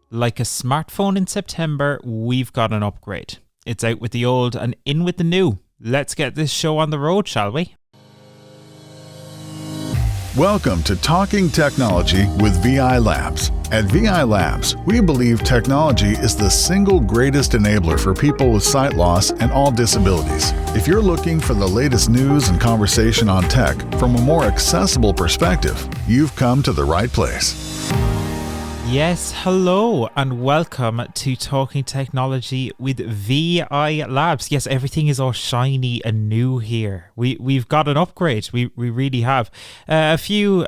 Like a smartphone in September, we've got an upgrade. It's out with the old and in with the new. Let's get this show on the road, shall we? Welcome to Talking Technology with VI Labs. At VI Labs, we believe technology is the single greatest enabler for people with sight loss and all disabilities. If you're looking for the latest news and conversation on tech from a more accessible perspective, you've come to the right place. Yes, hello and welcome to Talking Technology with VI Labs. Yes, everything is all shiny and new here. We've got an upgrade. We really have. A few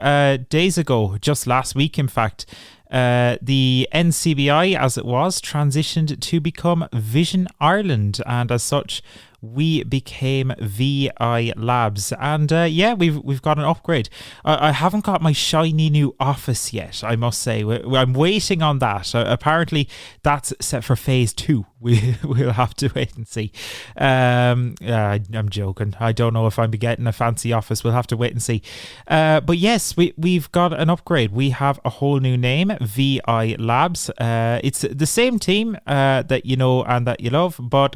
days ago, just last week in fact, the NCBI, as it was, transitioned to become Vision Ireland, and as such we became VI Labs, and we've got an upgrade. I haven't got my shiny new office yet, I must say. I'm waiting on that. Apparently that's set for phase 2. We'll have to wait and see. I'm joking. I don't know if I'm getting a fancy office. We'll have to wait and see. But yes, we've got an upgrade. We have a whole new name, VI Labs. It's the same team that you know and that you love, but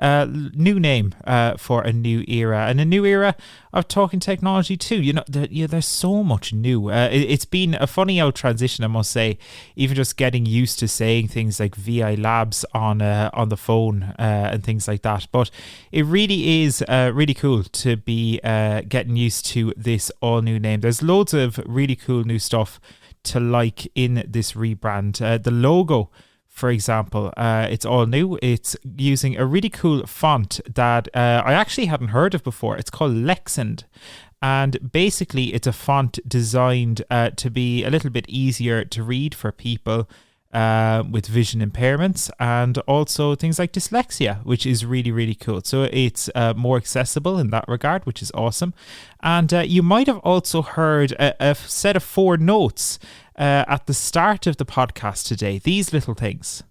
new name for a new era, and a new era of talking technology too. You know, there's so much new. It's been a funny old transition, I must say. Even just getting used to saying things like VI Labs on the phone and things like that. But it really is really cool to be getting used to this all new name. There's loads of really cool new stuff to like in this rebrand. The logo, for example, it's all new. It's using a really cool font that I actually hadn't heard of before. It's called Lexand. And basically, it's a font designed to be a little bit easier to read for people with vision impairments and also things like dyslexia, which is really, really cool. So it's more accessible in that regard, which is awesome. And you might have also heard a set of 4 notes at the start of the podcast today. These little things.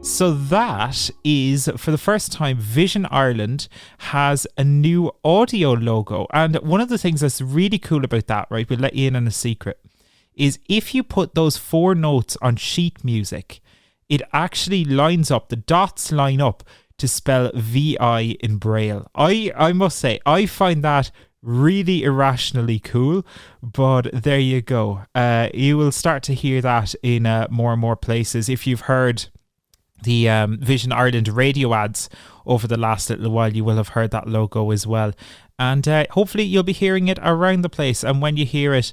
So that is, for the first time, Vision Ireland has a new audio logo. And one of the things that's really cool about that, right, we'll let you in on a secret, is if you put those 4 notes on sheet music, it actually lines up, the dots line up to spell VI in Braille. I must say, I find that really irrationally cool, but there you go. You will start to hear that in more and more places. If you've heard the Vision Ireland radio ads over the last little while, you will have heard that logo as well. And hopefully you'll be hearing it around the place. And when you hear it,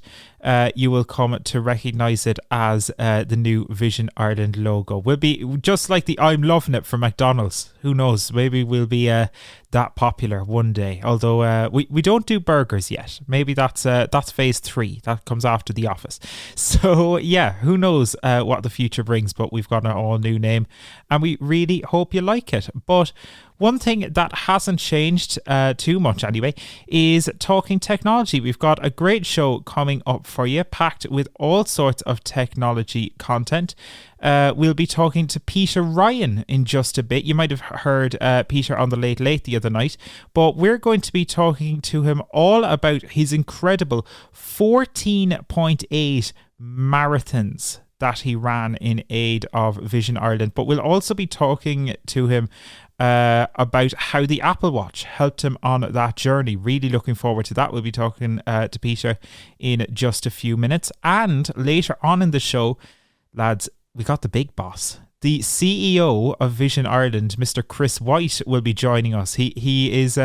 you will come to recognise it as the new Vision Ireland logo. We'll be just like the I'm Loving It from McDonald's. Who knows? Maybe we'll be that popular one day. Although we don't do burgers yet. Maybe that's phase 3. That comes after The Office. So yeah, who knows what the future brings. But we've got an all new name, and we really hope you like it. But one thing that hasn't changed too much anyway is talking technology. We've got a great show coming up for you, packed with all sorts of technology content. We'll be talking to Peter Ryan in just a bit. You might have heard Peter on the Late Late the other night, but we're going to be talking to him all about his incredible 14.8 marathons that he ran in aid of Vision Ireland. But we'll also be talking to him about how the Apple Watch helped him on that journey. Really looking forward to that. We'll be talking to Peter in just a few minutes. And later on in the show, lads, we got the big boss. The CEO of Vision Ireland, Mr. Chris White, will be joining us. He is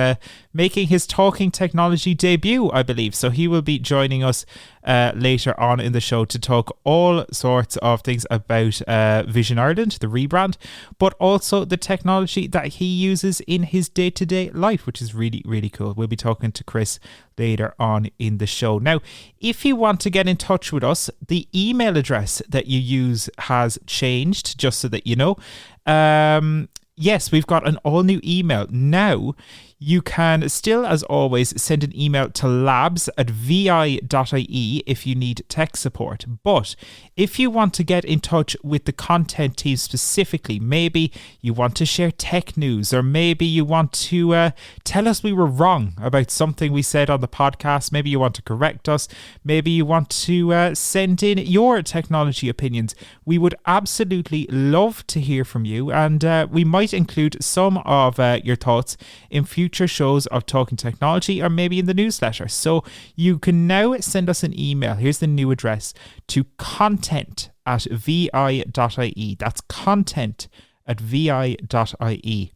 making his talking technology debut, I believe. So he will be joining us later on in the show to talk all sorts of things about Vision Ireland, the rebrand, but also the technology that he uses in his day-to-day life, which is really, really cool. We'll be talking to Chris later on in the show. Now, if you want to get in touch with us, the email address that you use has changed, just so that you know. Yes, we've got an all new email. Now, You can still, as always, send an email to labs@vi.ie if you need tech support. But if you want to get in touch with the content team specifically, maybe you want to share tech news, or maybe you want to tell us we were wrong about something we said on the podcast, maybe you want to correct us, maybe you want to send in your technology opinions, we would absolutely love to hear from you, and we might include some of your thoughts in future shows of Talking Technology, or maybe in the newsletter. So you can now send us an email. Here's the new address: to content@vi.ie. That's content@vi.ie.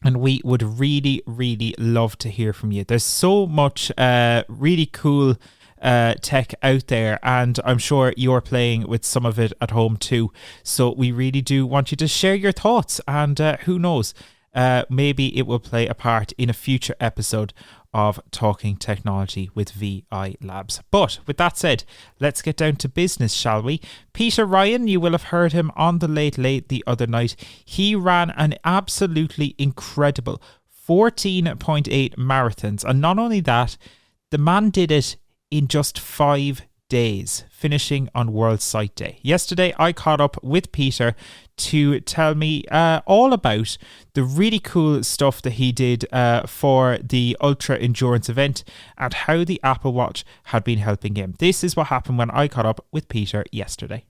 And we would really, really love to hear from you. There's so much really cool tech out there, and I'm sure you're playing with some of it at home too. So we really do want you to share your thoughts, and who knows, maybe it will play a part in a future episode of Talking Technology with VI Labs. But with that said, let's get down to business, shall we? Peter Ryan, you will have heard him on the Late Late the other night. He ran an absolutely incredible 14.8 marathons. And not only that, the man did it in just 5 days, finishing on World Sight Day. Yesterday, I caught up with Peter to tell me all about the really cool stuff that he did for the Ultra Endurance event, and how the Apple Watch had been helping him. This is what happened when I caught up with Peter yesterday.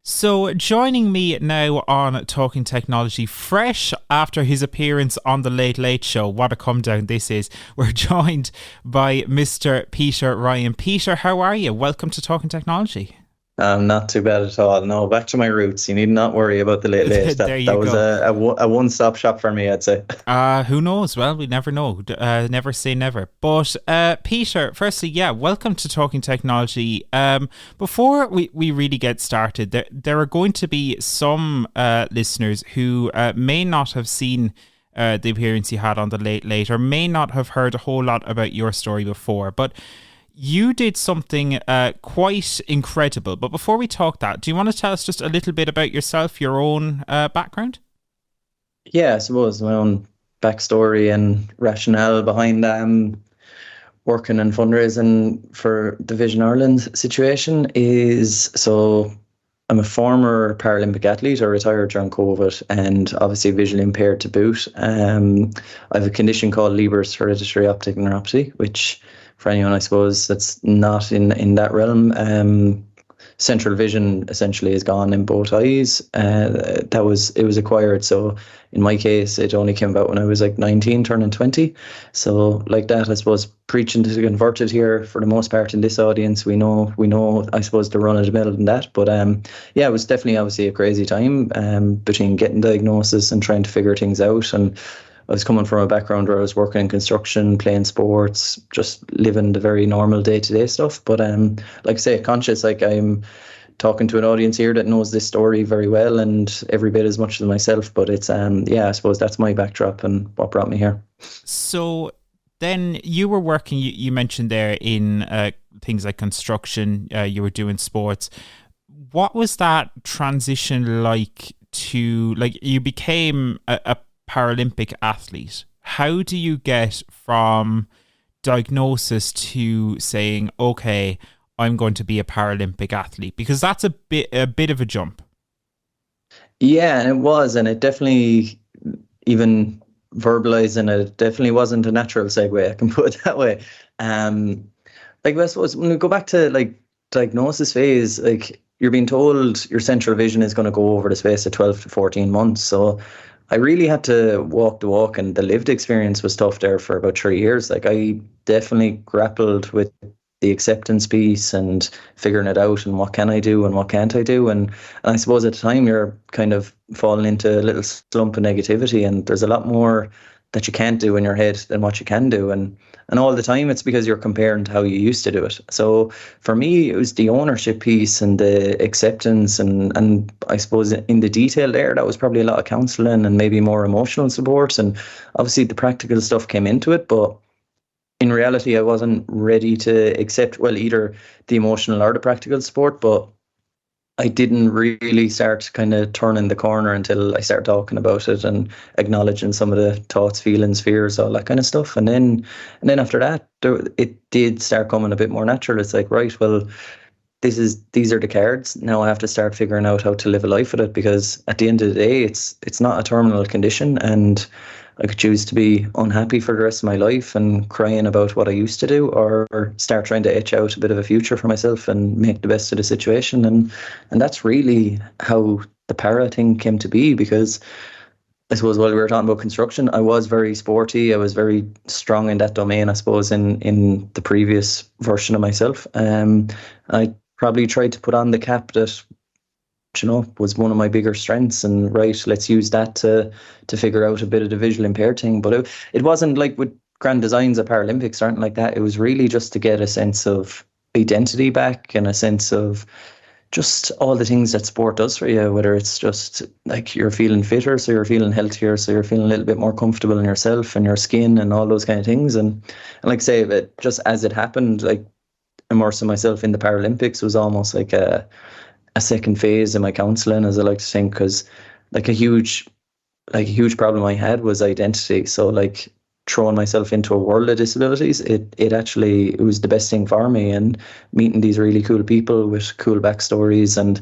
So joining me now on Talking Technology, fresh after his appearance on the Late Late Show, what a come down this is, we're joined by Mr. Peter Ryan. Peter, how are you? Welcome to Talking Technology. Not too bad at all. No, back to my roots. You need not worry about the Late Late. That was a one-stop shop for me, I'd say. Who knows? Well, we never know. Never say never. But Peter, firstly, welcome to Talking Technology. Before we really get started, there are going to be some listeners who may not have seen the appearance you had on the Late Late, or may not have heard a whole lot about your story before. But you did something quite incredible. But before we talk that, do you want to tell us just a little bit about yourself, your own background? Yeah, I suppose my own backstory and rationale behind working and fundraising for the Vision Ireland situation is, so I'm a former Paralympic athlete. I retired during COVID, and obviously visually impaired to boot. I have a condition called Leber's hereditary optic neuropathy, which, for anyone, I suppose, that's not in that realm, central vision essentially is gone in both eyes. It was acquired. So in my case, it only came about when I was like 19, turning 20. So like that, I suppose, preaching to the converted here for the most part in this audience, we know, I suppose, the run of the mill and that. But it was definitely obviously a crazy time between getting diagnosis and trying to figure things out. And I was coming from a background where I was working in construction, playing sports, just living the very normal day-to-day stuff. But like I say, conscious, like I'm talking to an audience here that knows this story very well, and every bit as much as myself. But it's I suppose that's my backdrop and what brought me here. So then you were working, you mentioned there, in things like construction, you were doing sports. What was that transition like to, like, you became a Paralympic athlete? How do you get from diagnosis to saying, okay, I'm going to be a Paralympic athlete? Because that's a bit of a jump. Yeah, and it was, and it definitely, even verbalizing it, definitely wasn't a natural segue, I can put it that way. Like, I suppose when we go back to like diagnosis phase, like, you're being told your central vision is going to go over the space of 12 to 14 months. So I really had to walk the walk, and the lived experience was tough there for about 3 years. Like, I definitely grappled with the acceptance piece and figuring it out, and what can I do and what can't I do. And I suppose at the time you're kind of falling into a little slump of negativity, and there's a lot more that you can't do in your head than what you can do. And all the time it's because you're comparing to how you used to do it. So for me, it was the ownership piece and the acceptance, and I suppose in the detail there, that was probably a lot of counselling and maybe more emotional support. And obviously the practical stuff came into it, but in reality, I wasn't ready to accept, well, either the emotional or the practical support. But I didn't really start kind of turning the corner until I started talking about it and acknowledging some of the thoughts, feelings, fears, all that kind of stuff. And then after that, it did start coming a bit more natural. It's like, right, well, these are the cards. Now I have to start figuring out how to live a life with it, because at the end of the day, it's not a terminal condition, and I could choose to be unhappy for the rest of my life and crying about what I used to do, or start trying to etch out a bit of a future for myself and make the best of the situation. And that's really how the para thing came to be, because I suppose while we were talking about construction, I was very sporty. I was very strong in that domain, I suppose, in the previous version of myself. I probably tried to put on the cap that, was one of my bigger strengths, and right, let's use that to figure out a bit of the visual impaired thing. But it wasn't like with grand designs at Paralympics or anything like that. It was really just to get a sense of identity back and a sense of just all the things that sport does for you, whether it's just like you're feeling fitter, so you're feeling healthier, so you're feeling a little bit more comfortable in yourself and your skin and all those kind of things. And like I say, it just as it happened, like immersing myself in the Paralympics was almost like a second phase in my counselling, as I like to think, because like a huge problem I had was identity. So like throwing myself into a world of disabilities, it was the best thing for me, and meeting these really cool people with cool backstories, and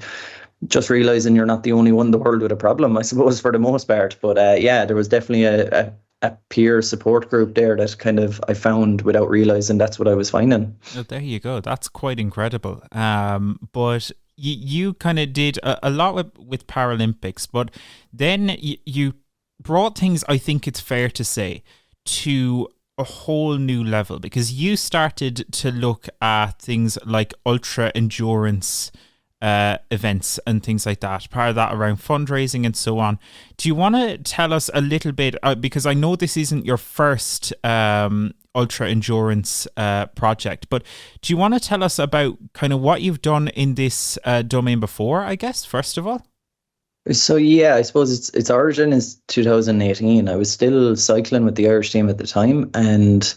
just realizing you're not the only one in the world with a problem, I suppose, for the most part. But yeah, there was definitely a peer support group there that kind of I found without realizing that's what I was finding. Oh, there you go. That's quite incredible. But you kind of did a lot with Paralympics, but then you brought things, I think it's fair to say, to a whole new level, because you started to look at things like ultra endurance events and things like that, part of that around fundraising and so on. Do you want to tell us a little bit, because I know this isn't your first ultra endurance project, but do you want to tell us about kind of what you've done in this domain before, I guess, first of all? So yeah, I suppose its origin is 2018. I was still cycling with the Irish team at the time, and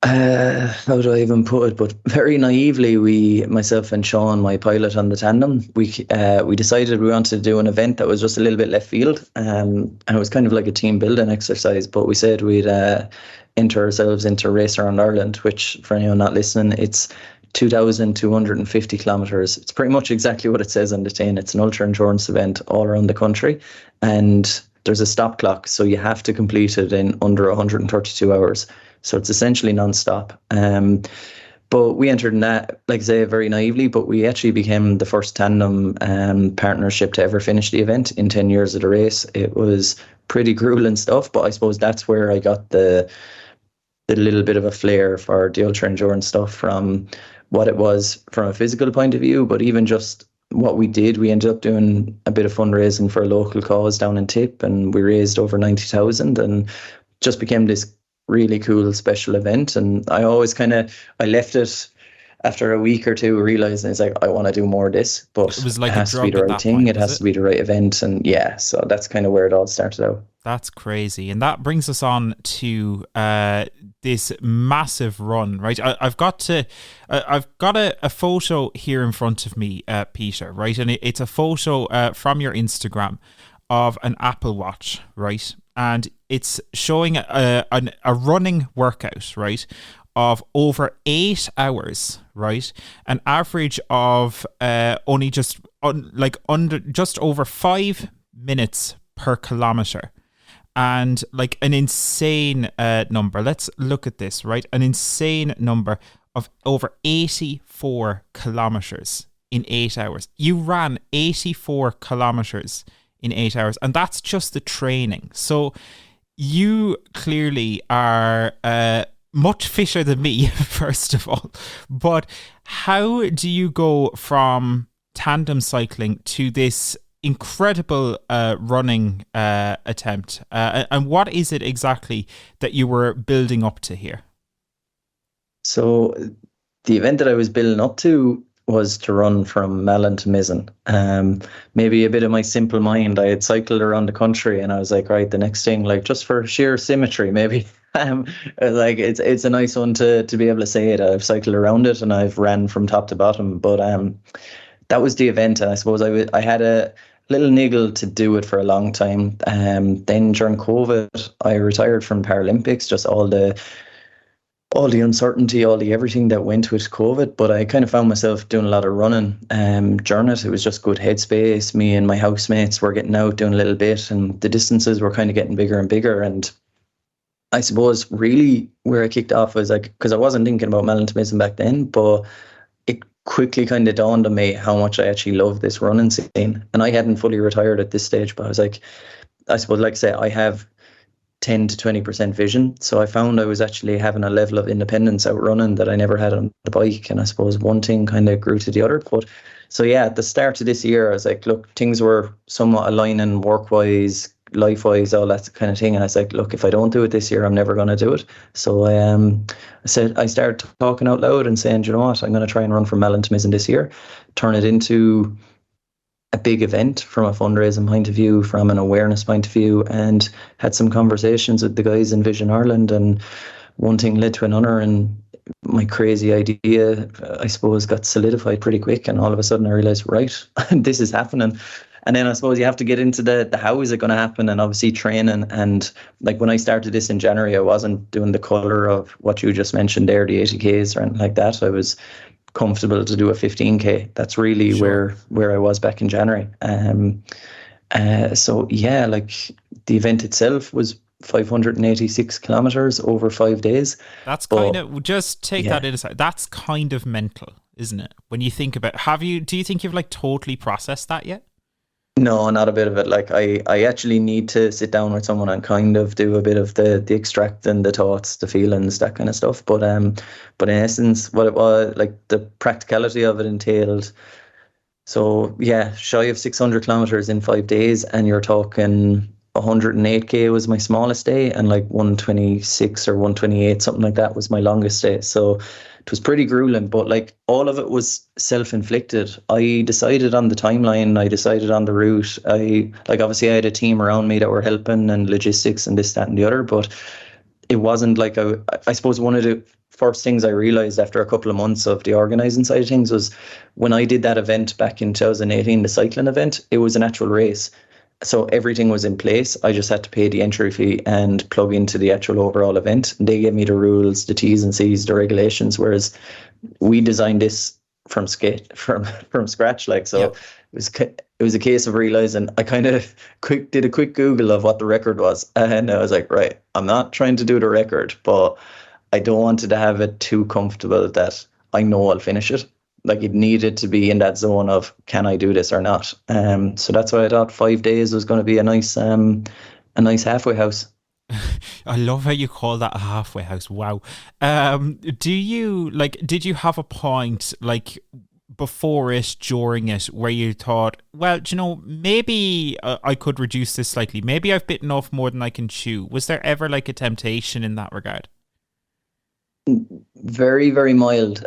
how do I even put it? But very naively, myself and Sean, my pilot on the tandem, we decided we wanted to do an event that was just a little bit left field, and it was kind of like a team building exercise. But we said we'd enter ourselves into Race Around Ireland, which, for anyone not listening, it's 2,250 kilometres. It's pretty much exactly what it says on the tin. It's an ultra endurance event all around the country, and there's a stop clock, so you have to complete it in under 132 hours. So it's essentially non-stop. But we entered in that, like I say, very naively, but we actually became the first tandem partnership to ever finish the event in 10 years of the race. It was pretty grueling stuff, but I suppose that's where I got the little bit of a flair for the ultra endurance stuff, from what it was from a physical point of view, but even just what we did. We ended up doing a bit of fundraising for a local cause down in Tip, and we raised over 90,000, and just became this really cool special event. And I always I left it after a week or two realizing it's like, I want to do more of this, but it was like it has to be the right thing. It has to be the right event. And yeah, so that's kind of where it all started out. That's crazy. And that brings us on to this massive run, right? I've got a photo here in front of me, Peter, right? And it's a photo from your Instagram of an Apple Watch, right? And it's showing a running workout, right, of over 8 hours, right? An average of only just over 5 minutes per kilometer. And like an insane number. Let's look at this, right? An insane number of over 84 kilometers in 8 hours. You ran 84 kilometers in 8 hours, and that's just the training. So you clearly are much fitter than me, first of all. But how do you go from tandem cycling to this incredible running attempt? And what is it exactly that you were building up to here? So the event that I was building up to was to run from Malin to Mizen. Maybe a bit of my simple mind, I had cycled around the country, and I was like, right, the next thing, like just for sheer symmetry, maybe. Like it's a nice one to be able to say it. I've cycled around it and I've ran from top to bottom, but that was the event, and I suppose I had a little niggle to do it for a long time. Then during COVID, I retired from Paralympics, just all the uncertainty, all the everything that went with COVID. But I kind of found myself doing a lot of running during it. It was just good headspace. Me and my housemates were getting out, doing a little bit, and the distances were kind of getting bigger and bigger. And I suppose really where I kicked off was like, because I wasn't thinking about Malin to Mizen back then, but it quickly kind of dawned on me how much I actually love this running scene. And I hadn't fully retired at this stage, but I was like, I suppose, like I say, I have 10 to 20% vision. So I found I was actually having a level of independence out running that I never had on the bike. And I suppose one thing kind of grew to the other. But so yeah, at the start of this year, I was like, look, things were somewhat aligning work-wise, life-wise, all that kind of thing. And I was like, look, if I don't do it this year, I'm never going to do it. So I started talking out loud and saying, you know what, I'm going to try and run from Malin to Mizen this year, turn it into a big event from a fundraising point of view, from an awareness point of view, and had some conversations with the guys in Vision Ireland, and one thing led to another, and my crazy idea, I suppose, got solidified pretty quick, and all of a sudden I realized, right, this is happening. And then I suppose you have to get into the how is it going to happen, and obviously training. And like when I started this in January, I wasn't doing the colour of what you just mentioned there, the 80Ks or anything like that. I was comfortable to do a 15K. That's really Sure. where I was back in January. So yeah, like the event itself was 586 kilometers over 5 days. That's But kind of, just take yeah, that in aside. That's kind of mental, isn't it? When you think about, do you think you've like totally processed that yet? no, not a bit of it. Like I actually need to sit down with someone and kind of do a bit of the extracting, the thoughts, the feelings, that kind of stuff. But in essence, what it was, like the practicality of it entailed. So yeah, shy of 600 kilometers in 5 days, and you're talking 108K was my smallest day, and like 126 or 128, something like that, was my longest day. So it was pretty grueling, but like all of it was self-inflicted. I decided on the timeline, I decided on the route. Obviously I had a team around me that were helping, and logistics and this, that and the other, but it wasn't like I suppose one of the first things I realized after a couple of months of the organizing side of things was when I did that event back in 2018, the cycling event, it was an actual race. So everything was in place. I just had to pay the entry fee and plug into the actual overall event. They gave me the rules, the T's and C's, the regulations, whereas we designed this from scratch. Like, so Yep. it was a case of realizing I kind of did a quick Google of what the record was, and I was like, right, I'm not trying to do the record, but I don't want to have it too comfortable that I know I'll finish it. Like, it needed to be in that zone of, can I do this or not? So that's why I thought 5 days was going to be a nice halfway house. I love how you call that a halfway house. Wow. Did you have a point like before it, during it, where you thought, well, do you know, maybe I could reduce this slightly. Maybe I've bitten off more than I can chew. Was there ever like a temptation in that regard? Very, very mild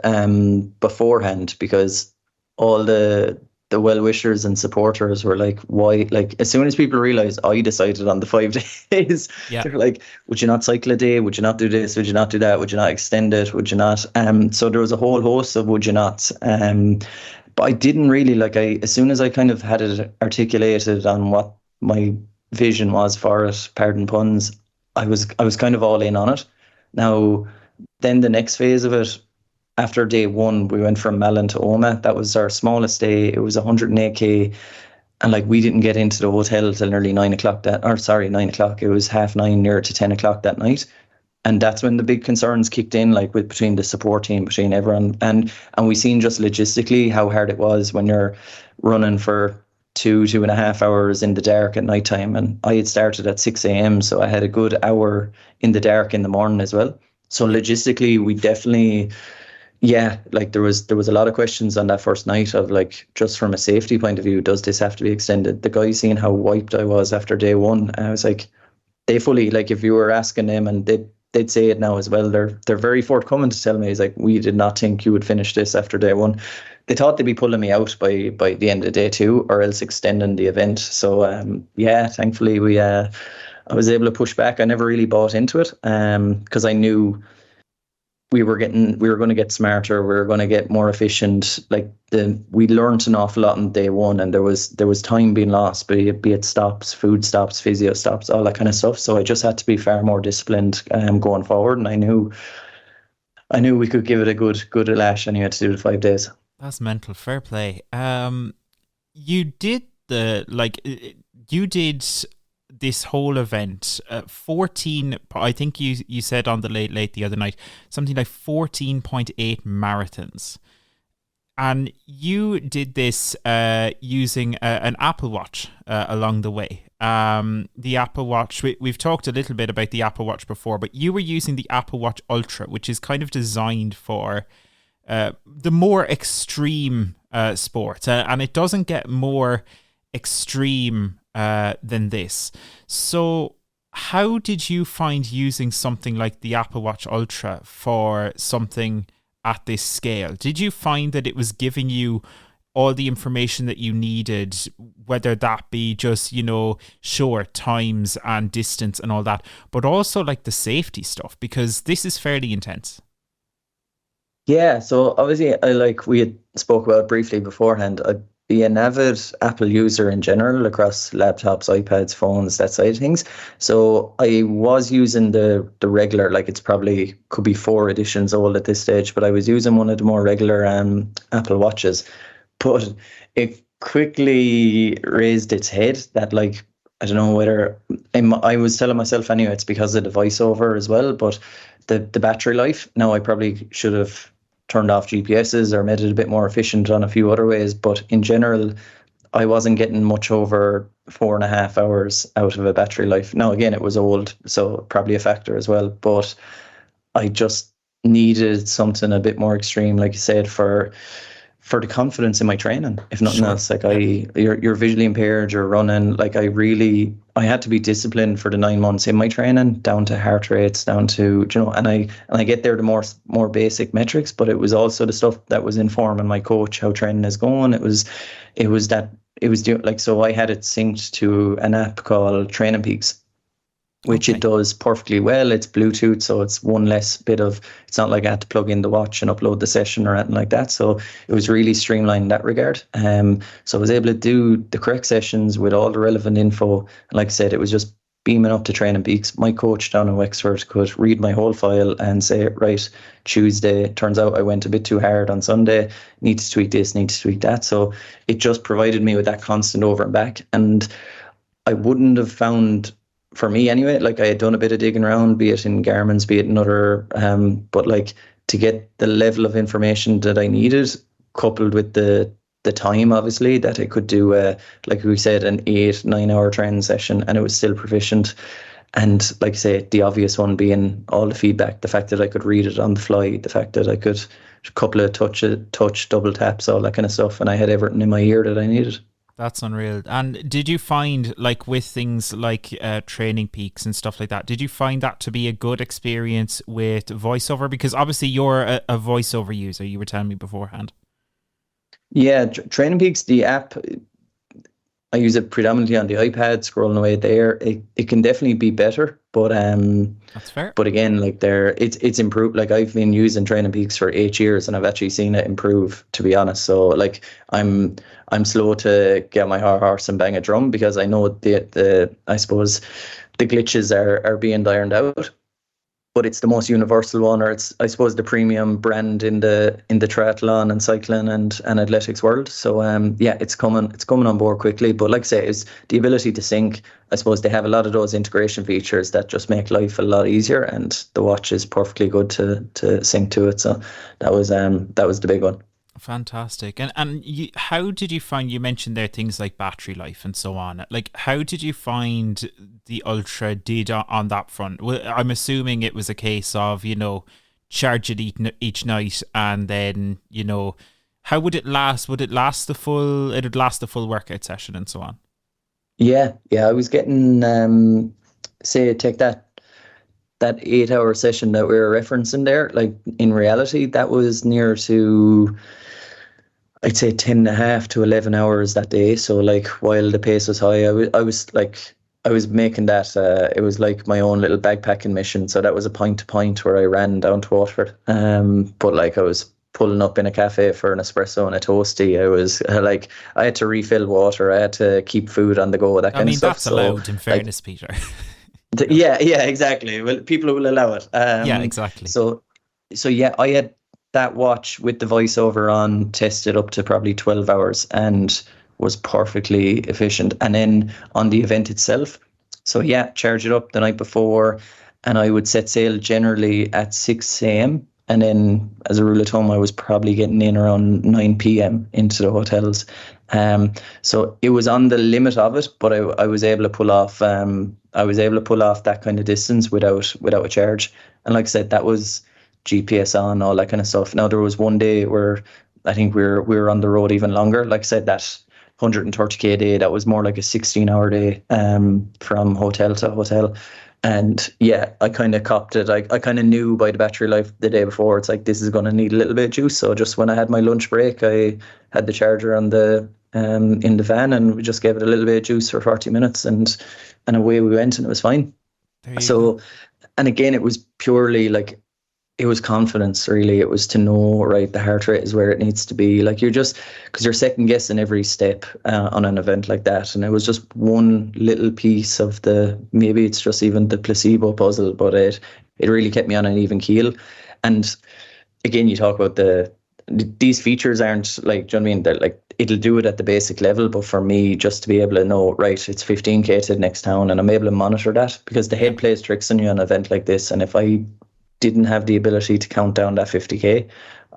beforehand, because all the well-wishers and supporters were like, why, like as soon as people realized I decided on the 5 days, Yeah. they're like, would you not cycle a day, would you not do this, would you not do that, would you not extend it, would you not, so there was a whole host of would you nots, but I didn't really, like, as soon as I kind of had it articulated on what my vision was for it, pardon puns, I was kind of all in on it. Now then the next phase of it, after day one, we went from Malin to Oma. That was our smallest day. It was 108K. And like, we didn't get into the hotel till nearly 9 o'clock 9 o'clock. It was 9:30, near to 10 o'clock that night. And that's when the big concerns kicked in, like between the support team, between everyone. And we seen just logistically how hard it was when you're running for 2.5 hours in the dark at night time. And I had started at 6 a.m. So I had a good hour in the dark in the morning as well. So logistically, we definitely, yeah, like there was a lot of questions on that first night of like, just from a safety point of view, does this have to be extended? The guys seeing how wiped I was after day one, I was like, they fully, like, if you were asking them, and they'd say it now as well, they're very forthcoming to tell me, it's like, we did not think you would finish this after day one. They thought they'd be pulling me out by the end of day two, or else extending the event. So yeah, thankfully I was able to push back. I never really bought into it because I knew we were going to get smarter, we were going to get more efficient. Like we learned an awful lot on day one, and there was time being lost, be it stops, food stops, physio stops, all that kind of stuff. So I just had to be far more disciplined going forward, and I knew we could give it a good lash, and you had to do the 5 days. That's mental. Fair play. You did you did this whole event, 14, I think you said on the late the other night, something like 14.8 marathons. And you did this using an Apple Watch along the way. The Apple Watch, we've talked a little bit about the Apple Watch before, but you were using the Apple Watch Ultra, which is kind of designed for the more extreme sport. And it doesn't get more extreme than this. So how did you find using something like the Apple Watch Ultra for something at this scale? Did you find that it was giving you all the information that you needed, whether that be just, short times and distance and all that, but also like the safety stuff, because this is fairly intense? Yeah, so obviously, we had spoke about briefly beforehand, I'd be an avid Apple user in general across laptops, iPads, phones, that side of things. So I was using the regular, it's probably could be 4 editions old at this stage, but I was using one of the more regular Apple Watches. But it quickly raised its head that I don't know whether I was telling myself anyway, it's because of the voiceover as well, but the battery life, now I probably should have turned off GPSs or made it a bit more efficient on a few other ways. But in general, I wasn't getting much over 4.5 hours out of a battery life. Now, again, it was old, so probably a factor as well. But I just needed something a bit more extreme, like you said, for the confidence in my training, if nothing else. You're visually impaired, you're running. I had to be disciplined for the 9 months in my training, down to heart rates, down to, and I get there to more basic metrics, but it was also the stuff that was informing my coach how training is going. So I had it synced to an app called Training Peaks, which it does perfectly well. It's Bluetooth, so it's one less bit of, it's not like I had to plug in the watch and upload the session or anything like that. So it was really streamlined in that regard. So I was able to do the correct sessions with all the relevant info. And like I said, it was just beaming up to Training Peaks. My coach down in Wexford could read my whole file and say, right, Tuesday, turns out I went a bit too hard on Sunday, need to tweak this, need to tweak that. So it just provided me with that constant over and back. And I wouldn't have found, for me anyway, I had done a bit of digging around, be it in Garmin's, be it in other, but to get the level of information that I needed, coupled with the time, obviously, that I could do, like we said, an 8-9 hour training session, and it was still proficient. And like I say, the obvious one being all the feedback, the fact that I could read it on the fly, the fact that I could a couple of touch, double taps, all that kind of stuff, and I had everything in my ear that I needed. That's unreal. And did you find, with things like Training Peaks and stuff like that, did you find that to be a good experience with voiceover? Because obviously you're a voiceover user, you were telling me beforehand. Yeah, Training Peaks, the app, I use it predominantly on the iPad, scrolling away there. It can definitely be better, but that's fair. But again, it's improved. I've been using Training Peaks for 8 years, and I've actually seen it improve, to be honest. So I'm slow to get my horse and bang a drum, because I know I suppose the glitches are being ironed out. But it's the most universal one, or it's, I suppose, the premium brand in the triathlon and cycling and athletics world. So it's coming on board quickly. But like I say, it's the ability to sync. I suppose they have a lot of those integration features that just make life a lot easier, and the watch is perfectly good to sync to it. So that was the big one. Fantastic. And how did you find, you mentioned there things like battery life and so on, how did you find the Ultra did on that front? Well, I'm assuming it was a case of, charge it each night, and then, how would it last? It'd last the full workout session and so on? Yeah, I was getting, take that 8 hour session that we were referencing there, in reality, that was near to, I'd say, 10.5 to 11 hours that day. So while the pace was high, I was I was making that. It was like my own little backpacking mission. So that was a point to point where I ran down to Waterford. But like I was pulling up in a cafe for an espresso and a toasty. I was like, I had to refill water. I had to keep food on the go. That I kind of mean, stuff. that's allowed in like, fairness, Peter. yeah, exactly. Well, people will allow it. Yeah, exactly. So yeah, I had that watch with the voiceover on, tested up to probably 12 hours and was perfectly efficient. And then on the event itself, so yeah, charge it up the night before, and I would set sail generally at 6 a.m. And then, as a rule of thumb, I was probably getting in around 9 p.m. into the hotels. So it was on the limit of it, but I was able to pull off. I was able to pull off that kind of distance without a charge. And like I said, that was GPS on, all that kind of stuff. Now there was one day where I think we were on the road even longer. Like I said, that 130k day, that was more like a 16-hour day, from hotel to hotel. And yeah, I kind of copped it. I kind of knew by the battery life the day before, it's like, this is going to need a little bit of juice. So just when I had my lunch break, I had the charger on the in the van, and we just gave it a little bit of juice for 40 minutes, and away we went, and it was fine. So, and again, it was purely like, it was confidence, really. It was to know, right, the heart rate is where it needs to be. Like, because you're second guessing every step on an event like that. And it was just one little piece of maybe it's just even the placebo puzzle, but it really kept me on an even keel. And again, you talk about these features aren't like, do you know what I mean? They're like, it'll do it at the basic level. But for me, just to be able to know, right, it's 15k to the next town, and I'm able to monitor that, because the head plays tricks on you on an event like this. And if I didn't have the ability to count down that 50k,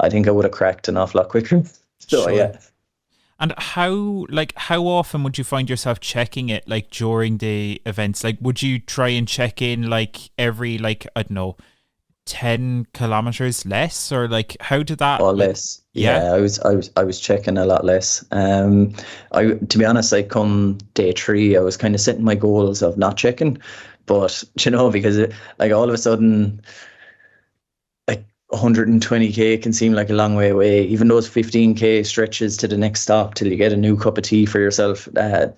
I think I would have cracked an awful lot quicker. So sure. Yeah. And how often would you find yourself checking it, like during the events? Like, would you try and check in like every, like, I don't know, 10 kilometers less, or like, how did that? Or less. Yeah, I was checking a lot less. To be honest, like come day 3, I was kind of setting my goals of not checking, but because like all of a sudden, 120k can seem like a long way away. Even those 15k stretches to the next stop till you get a new cup of tea for yourself,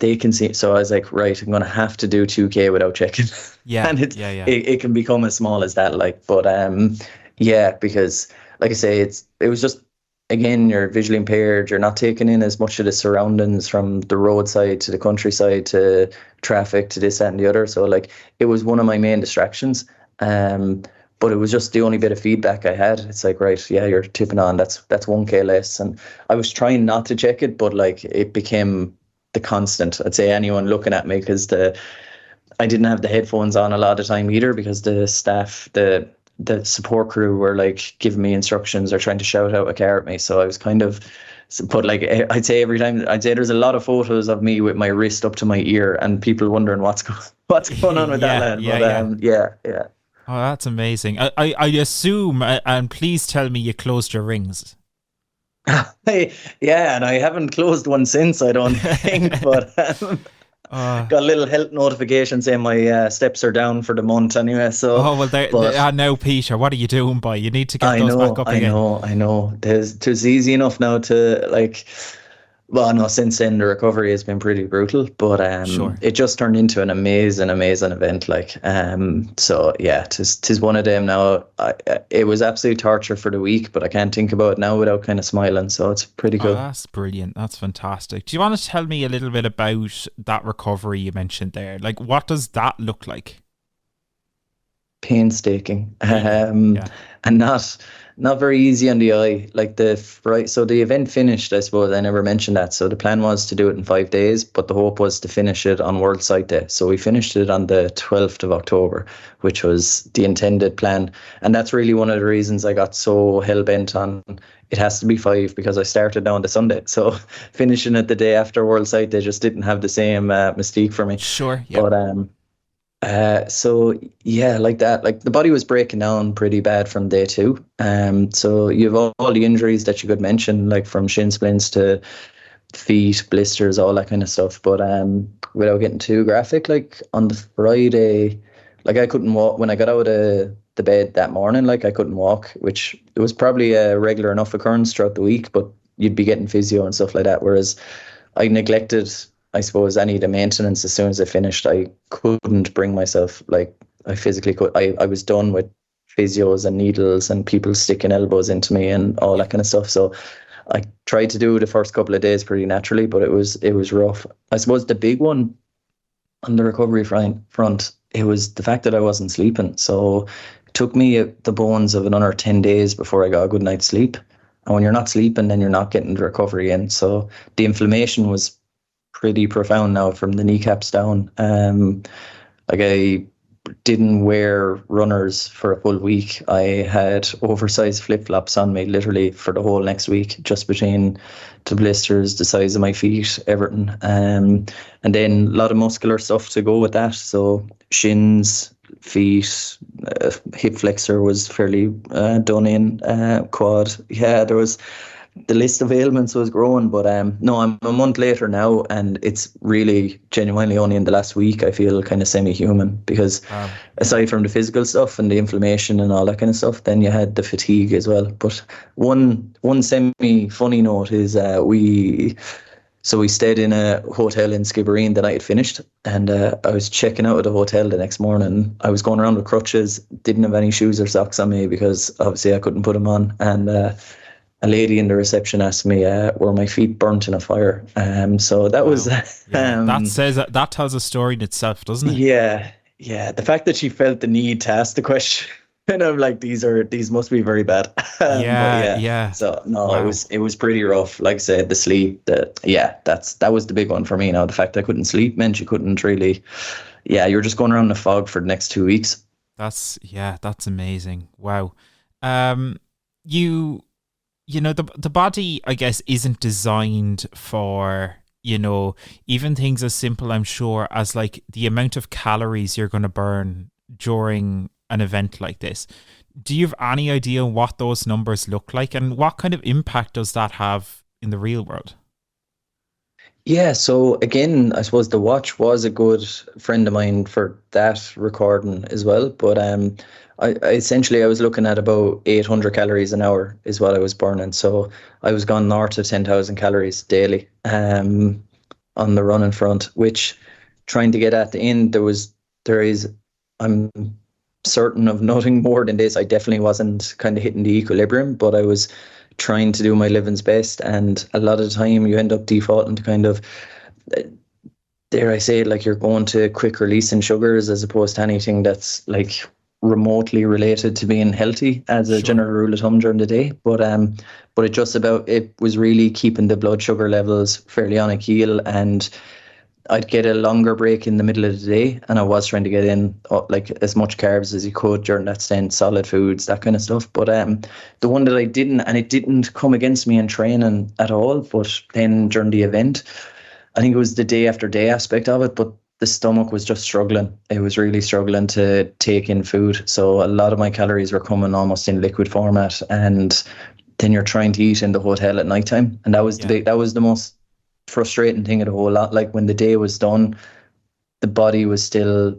they can seem. So I was like, right, I'm going to have to do 2k without checking. Yeah, and it can become as small as that. Like, but yeah, because like I say, it was just, again, you're visually impaired. You're not taking in as much of the surroundings, from the roadside to the countryside to traffic to this, that, and the other. So like, it was one of my main distractions. But it was just the only bit of feedback I had. It's like, right, yeah, you're tipping on. That's 1k less. And I was trying not to check it, but like, it became the constant. I'd say anyone looking at me, because I didn't have the headphones on a lot of the time either, because the staff, the support crew were like giving me instructions or trying to shout out a car at me. So I was kind of, but like, I'd say there's a lot of photos of me with my wrist up to my ear, and people wondering what's going on with that lad. Yeah. Oh, that's amazing. I assume, and please tell me you closed your rings. Yeah, and I haven't closed one since, I don't think, but got a little health notification saying my steps are down for the month anyway. So now, Peter, what are you doing, boy? You need to get those back up again. I know. There's easy enough now to like. Well, no, since then the recovery has been pretty brutal, but sure. It just turned into an amazing event. Like, so yeah, tis one of them now. It was absolute torture for the week, but I can't think about it now without kind of smiling. So it's pretty good. Oh, that's brilliant. That's fantastic. Do you want to tell me a little bit about that recovery you mentioned there? Like, what does that look like? Painstaking, and not very easy on the eye. Like so the event finished, I suppose I never mentioned that. So the plan was to do it in 5 days, but the hope was to finish it on World Sight Day. So we finished it on the 12th of October, which was the intended plan. And that's really one of the reasons I got so hell-bent on it has to be 5, because I started now on the Sunday. So finishing it the day after World Sight Day just didn't have the same mystique for me. Sure, yeah. But so yeah, like that, like the body was breaking down pretty bad from day 2. So you have all the injuries that you could mention, like from shin splints to feet, blisters, all that kind of stuff. But without getting too graphic, like on the Friday, like I couldn't walk when I got out of the bed that morning. Like I couldn't walk, which it was probably a regular enough occurrence throughout the week, but you'd be getting physio and stuff like that. Whereas I neglected I suppose any of the maintenance, as soon as I finished, I couldn't bring myself, like I physically could. I was done with physios and needles and people sticking elbows into me and all that kind of stuff. So I tried to do the first couple of days pretty naturally, but it was rough. I suppose the big one on the recovery front, it was the fact that I wasn't sleeping. So it took me the bones of another 10 days before I got a good night's sleep. And when you're not sleeping, then you're not getting the recovery in. So the inflammation was pretty profound now from the kneecaps down. Like I didn't wear runners for a full week. I had oversized flip flops on me literally for the whole next week, just between the blisters, the size of my feet, everything. And then a lot of muscular stuff to go with that. So shins, feet, hip flexor was fairly done in, quad. Yeah, there was, the list of ailments was growing, but no, I'm a month later now, and it's really genuinely only in the last week I feel kind of semi-human, because aside from the physical stuff and the inflammation and all that kind of stuff, then you had the fatigue as well. But one semi-funny note is we stayed in a hotel in Skibbereen the night it finished, and I was checking out of the hotel the next morning. I was going around with crutches, didn't have any shoes or socks on me because obviously I couldn't put them on, and a lady in the reception asked me, were my feet burnt in a fire? So that was... Yeah. That tells a story in itself, doesn't it? Yeah. The fact that she felt the need to ask the question, and I'm like, these must be very bad. Yeah. So no, wow. It was pretty rough. Like I said, the sleep, that was the big one for me now. The fact I couldn't sleep meant you couldn't really... Yeah, you're just going around the fog for the next 2 weeks. That's amazing. Wow. You know, the body, I guess, isn't designed for, you know, even things as simple, I'm sure, as like the amount of calories you're going to burn during an event like this. Do you have any idea what those numbers look like, and what kind of impact does that have in the real world? Yeah, so again, I suppose the watch was a good friend of mine for that recording as well. But I essentially was looking at about 800 calories an hour is what I was burning. So I was gone north of 10,000 calories daily on the running front, which trying to get at the end, I'm certain of nothing more than this. I definitely wasn't kind of hitting the equilibrium, but I was trying to do my living's best, and a lot of the time you end up defaulting to kind of, dare I say it, like you're going to quick releasing sugars as opposed to anything that's like remotely related to being healthy as a general rule of thumb during the day. But it was really keeping the blood sugar levels fairly on a keel, and I'd get a longer break in the middle of the day, and I was trying to get in like as much carbs as you could during that stint, solid foods, that kind of stuff. But the one that I didn't, and it didn't come against me in training at all, but then during the event, I think it was the day after day aspect of it, but the stomach was just struggling. It was really struggling to take in food. So a lot of my calories were coming almost in liquid format, and then you're trying to eat in the hotel at nighttime, and that was that was the most frustrating thing of the whole lot. Like when the day was done, the body was still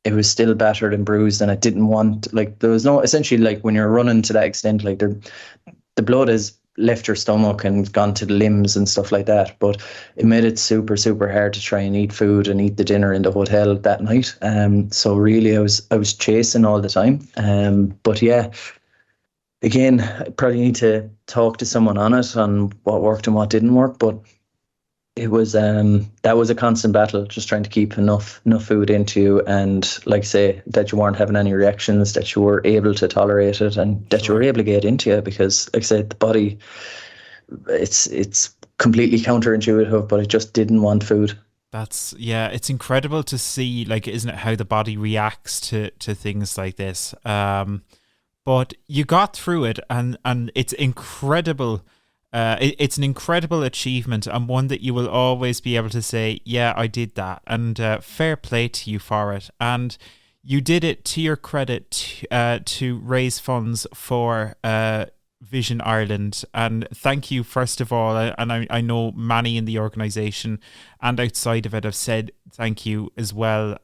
battered and bruised, and it didn't want, like, there was no, essentially, like when you're running to that extent, like the blood has left your stomach and gone to the limbs and stuff like that, but it made it super, super hard to try and eat food and eat the dinner in the hotel that night. So really I was chasing all the time. But yeah, again, I probably need to talk to someone on it, on what worked and what didn't work, but it was that was a constant battle, just trying to keep enough food into you, and like say that you weren't having any reactions, that you were able to tolerate it, and that you were able to get into it, because like I said, the body, it's completely counterintuitive, but it just didn't want food. It's incredible to see, like, isn't it, how the body reacts to things like this. But you got through it, and it's incredible. It's an incredible achievement, and one that you will always be able to say, yeah, I did that, and fair play to you for it. And you did it, to your credit, to raise funds for Vision Ireland. And thank you, first of all, and I know many in the organisation and outside of it have said thank you as well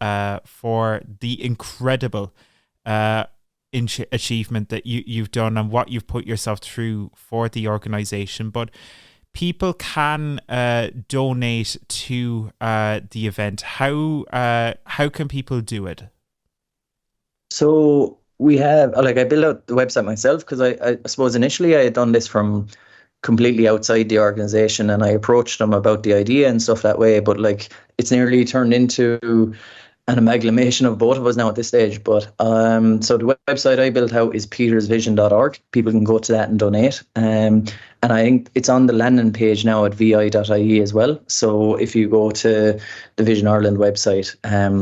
for the incredible achievement that you've done and what you've put yourself through for the organisation. But people can donate to the event, how can people do it? So we have, like, I built out the website myself because I suppose initially I had done this from completely outside the organization, and I approached them about the idea and stuff that way. But like, it's nearly turned into an amalgamation of both of us now at this stage. But so the website I built out is petersvision.org. People can go to that and donate. And I think it's on the landing page now at vi.ie as well. So if you go to the Vision Ireland website,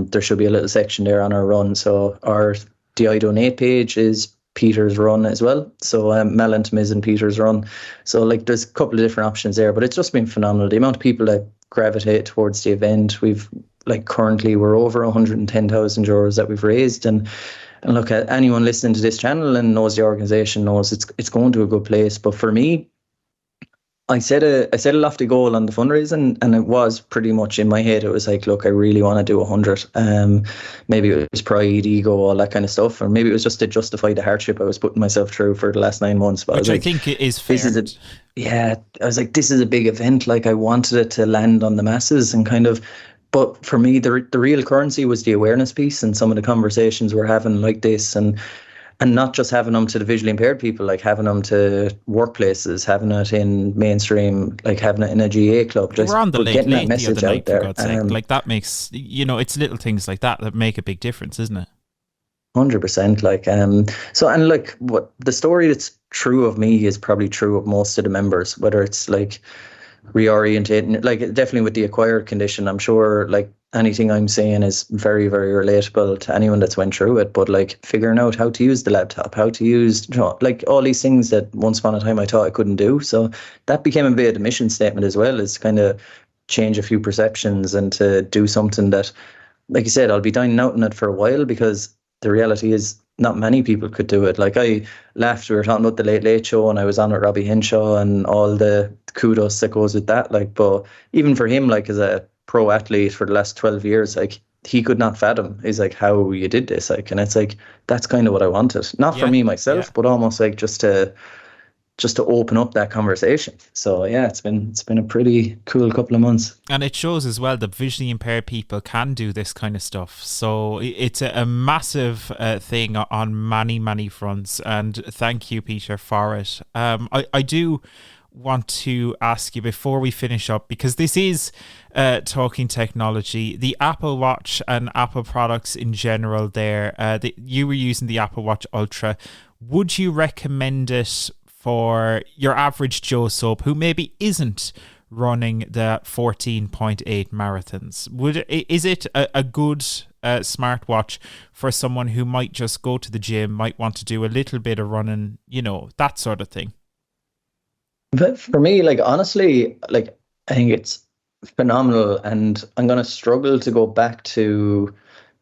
there should be a little section there on our run. So our DI donate page is Peter's Run as well. So Malin to Mizen Peter's Run. So like, there's a couple of different options there, but it's just been phenomenal. The amount of people that gravitate towards the event. We've, like, currently we're over 110,000 euros that we've raised, and look, at anyone listening to this channel and knows the organisation knows it's going to a good place. But for me, I set a lofty goal on the fundraising, and it was pretty much in my head. It was like, look, I really want to do 100. Maybe it was pride, ego, all that kind of stuff, or maybe it was just to justify the hardship I was putting myself through for the last 9 months. But Which I I like, think is fair. I was like, this is a big event. Like, I wanted it to land on the masses and kind of. But for me, the real currency was the awareness piece and some of the conversations we're having like this, and not just having them to the visually impaired people, like having them to workplaces, having it in mainstream, like having it in a GA club. Just we're on the late getting that the message other night, out there. for God's sake. Like, that makes, it's little things like that make a big difference, isn't it? 100%. Like, so, and like, what the story that's true of me is probably true of most of the members, whether it's like reorientating, like definitely with the acquired condition. I'm sure like anything I'm saying is very, very relatable to anyone that's went through it. But like, figuring out how to use the laptop, how to use, like all these things that once upon a time I thought I couldn't do. So that became a bit of the mission statement as well, is kind of change a few perceptions and to do something that, like you said, I'll be dining out on it for a while, because the reality is not many people could do it. Like, I laughed, we were talking about the Late Late Show, and I was on with Robbie Henshaw and all the kudos that goes with that. Like, but even for him, like, as a pro athlete for the last 12 years, like, he could not fathom. He's like, how you did this? Like, and it's like, that's kind of what I wanted. Not for me myself, but almost like just to open up that conversation. So yeah, it's been a pretty cool couple of months. And it shows as well that visually impaired people can do this kind of stuff. So it's a massive thing on many, many fronts. And thank you, Peter, for it. I do want to ask you before we finish up, because this is talking technology, the Apple Watch and Apple products in general there. You were using the Apple Watch Ultra. Would you recommend it for your average Joe Soap who maybe isn't running the 14.8 marathons? Is it a good smartwatch for someone who might just go to the gym, might want to do a little bit of running, that sort of thing? But for me, like, honestly, like, I think it's phenomenal, and I'm going to struggle to go back to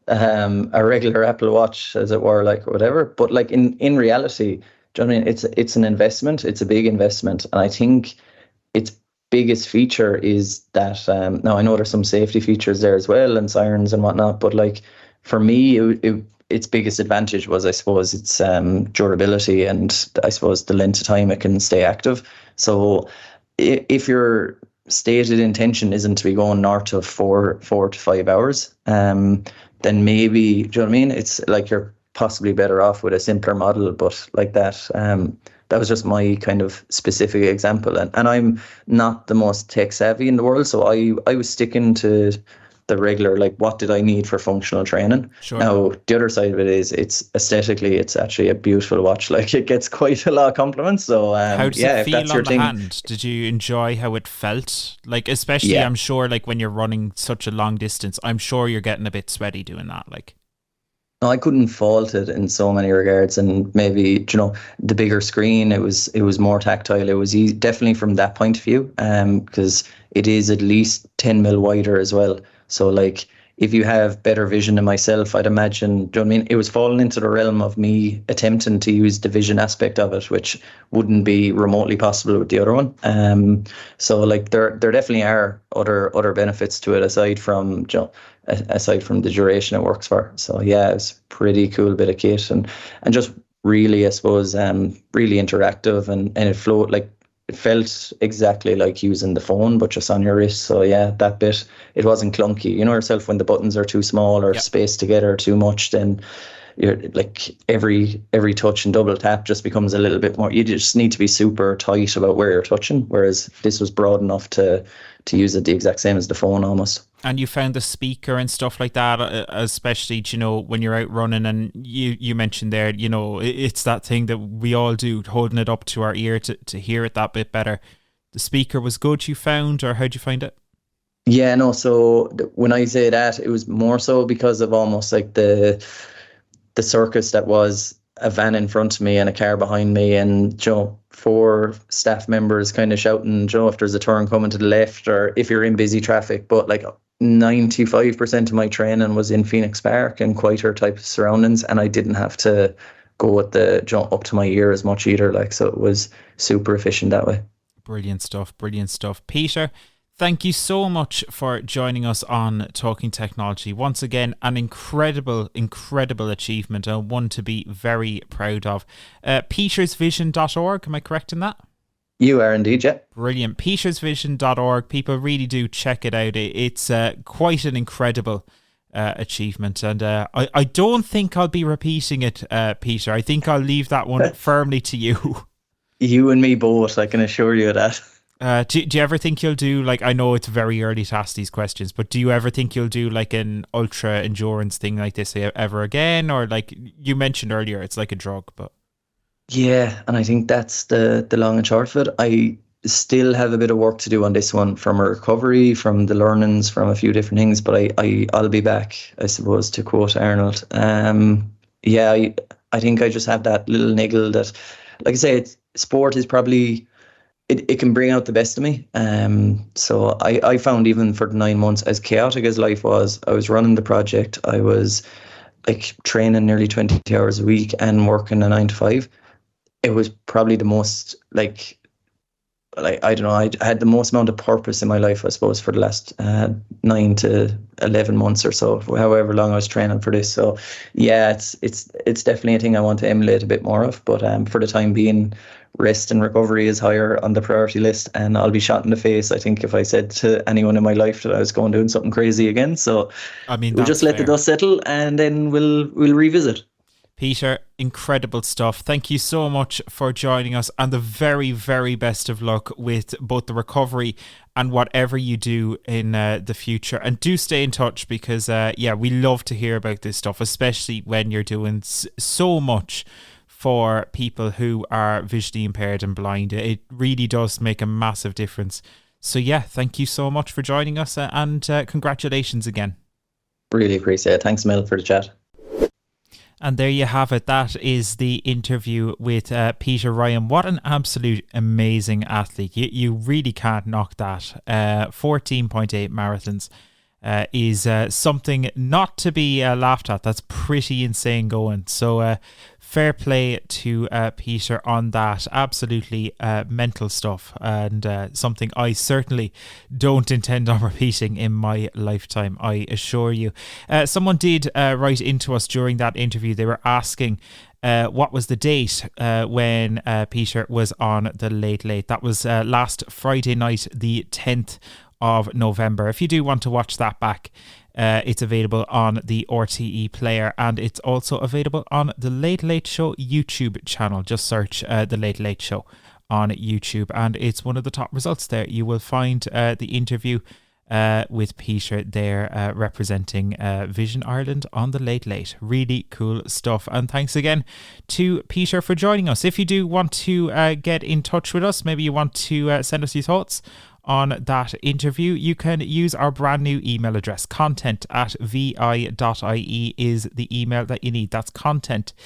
a regular Apple Watch, as it were, like, or whatever. But like, in reality, do you know what I mean? It's an investment. It's a big investment. And I think its biggest feature is that, now I know there's some safety features there as well, and sirens and whatnot, but like, for me, its biggest advantage was, I suppose, its durability, and I suppose the length of time it can stay active. So if your stated intention isn't to be going north of 4 to 5 hours, then maybe, do you know what I mean? It's like, you're possibly better off with a simpler model. But like that was just my kind of specific example, and I'm not the most tech savvy in the world, so I was sticking to the regular, like, what did I need for functional training. Sure. Now the other side of it is, it's aesthetically, it's actually a beautiful watch. Like, it gets quite a lot of compliments. So how does it feel on the hand? Did you enjoy how it felt? Like, especially, I'm sure, like, when you're running such a long distance, I'm sure you're getting a bit sweaty doing that. Like, no, I couldn't fault it in so many regards, and maybe, the bigger screen, it was more tactile. It was definitely from that point of view, because it is at least 10 mil wider as well. So like, if you have better vision than myself, I'd imagine, do you know what I mean? It was falling into the realm of me attempting to use the vision aspect of it, which wouldn't be remotely possible with the other one. So like, there definitely are other benefits to it aside from the duration it works for. So yeah, it's pretty cool bit of kit, and just really, I suppose, really interactive, and it flowed, like, it felt exactly like using the phone, but just on your wrist. So yeah, that bit, it wasn't clunky. You know yourself, when the buttons are too small or spaced together too much, then you're like every touch and double tap just becomes a little bit more. You just need to be super tight about where you're touching. Whereas this was broad enough to use it the exact same as the phone almost. And you found the speaker and stuff like that, especially, you know, when you're out running, and you mentioned there, you know, it's that thing that we all do, holding it up to our ear to hear it that bit better. The speaker was good, you found, or how'd you find it? Yeah, no, so when I say that, it was more so because of almost like the circus that was a van in front of me and a car behind me, and Joe, 4 staff members kind of shouting, Joe, if there's a turn coming to the left, or if you're in busy traffic. But like 95% of my training was in Phoenix Park and quieter type of surroundings, and I didn't have to go with the jump up to my ear as much either. Like, so it was super efficient that way. Brilliant stuff. Brilliant stuff. Peter, thank you so much for joining us on Talking Technology. Once again, an incredible achievement, and one to be very proud of. petersvision.org, am I correct in that? You are indeed, yeah. Brilliant. petersvision.org. People really do check it out. It's quite an incredible achievement, and I don't think I'll be repeating it, Peter. I think I'll leave that one firmly to you. You and me both, I can assure you of that. Do you ever think you'll do, like, I know it's very early to ask these questions, but do you ever think you'll do like an ultra endurance thing like this ever again? Or, like you mentioned earlier, it's like a drug, but... Yeah, and I think that's the long and short of it. I still have a bit of work to do on this one, from a recovery, from the learnings, from a few different things, but I'll be back, I suppose, to quote Arnold. Yeah, I think I just have that little niggle that, like I say, sport is probably... It can bring out the best of me. So I found, even for the 9 months, as chaotic as life was, I was running the project. I was like training nearly 20 hours a week and working a 9 to 5. It was probably the most like I don't know, I had the most amount of purpose in my life, I suppose, for the last 9 to 11 months or so, however long I was training for this. So yeah, it's definitely a thing I want to emulate a bit more of. But for the time being, rest and recovery is higher on the priority list, and I'll be shot in the face, I think, if I said to anyone in my life that I was going doing something crazy again. So I mean, we'll just let the dust settle, and then we'll revisit. Peter, incredible stuff. Thank you so much for joining us, and the very, very best of luck with both the recovery and whatever you do in the future. And do stay in touch, because we love to hear about this stuff, especially when you're doing so much for people who are visually impaired and blind. It really does make a massive difference. So yeah, thank you so much for joining us, and congratulations again. Really appreciate it. Thanks, Mel, for the chat. And there you have it. That is the interview with Peter Ryan. What an absolute amazing athlete. You really can't knock that. 14.8 marathons is something not to be laughed at. That's pretty insane going. So fair play to Peter on that. Absolutely mental stuff, and something I certainly don't intend on repeating in my lifetime, I assure you. Someone did write into us during that interview. They were asking what was the date when Peter was on the Late Late. That was last Friday night, the 10th of November. If you do want to watch that back, it's available on the RTE player, and it's also available on the Late Late Show YouTube channel. Just search the Late Late Show on YouTube, and it's one of the top results there. You will find the interview with Peter there, representing Vision Ireland on the Late Late. Really cool stuff. And thanks again to Peter for joining us. If you do want to get in touch with us, maybe you want to send us your thoughts on that interview, you can use our brand new email address. content@vi.ie is the email that you need. That's content@vi.ie.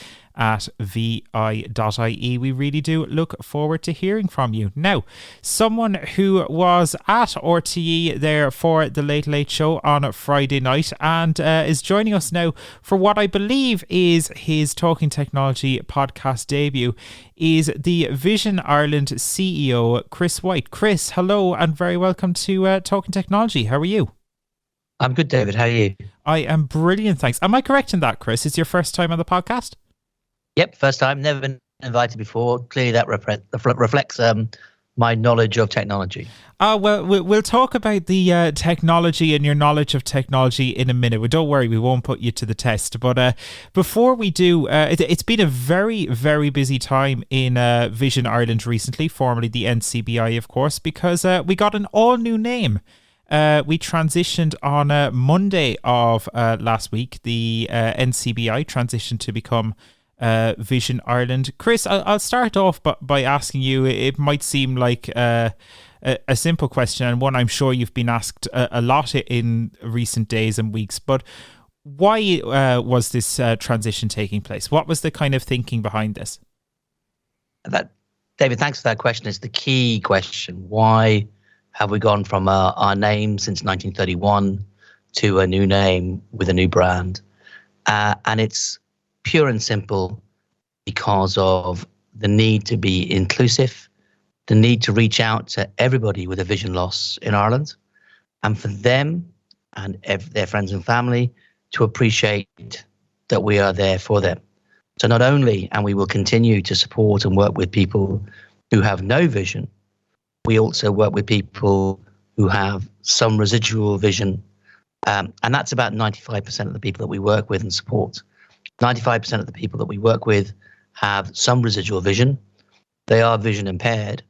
We really do look forward to hearing from you. Now, someone who was at RTE there for the Late Late Show on Friday night, and is joining us now for what I believe is his Talking Technology podcast debut, is the Vision Ireland CEO, Chris White. Chris, hello, and very welcome to Talking Technology. How are you? I'm good, David. How are you? I am brilliant, thanks. Am I correct in that, Chris? It's your first time on the podcast? Yep, first time. Never been invited before. Clearly that reflects my knowledge of technology? Well, we'll talk about the technology and your knowledge of technology in a minute. Well, don't worry, we won't put you to the test. But before we do, it's been a very, very busy time in Vision Ireland recently, formerly the NCBI, of course, because we got an all-new name. We transitioned on Monday of last week. The NCBI transitioned to become Vision Ireland. Chris, I'll start off by asking you, it might seem like a simple question, and one I'm sure you've been asked a lot in recent days and weeks, but why was this transition taking place? What was the kind of thinking behind this? David, thanks for that question. It's the key question. Why have we gone from our name since 1931 to a new name with a new brand? And it's pure and simple because of the need to be inclusive, the need to reach out to everybody with a vision loss in Ireland, and for them and their friends and family to appreciate that we are there for them. So not only, and we will continue to support and work with people who have no vision, we also work with people who have some residual vision. And that's about 95% of the people that we work with and support. 95% of the people that we work with have some residual vision. They are vision impaired.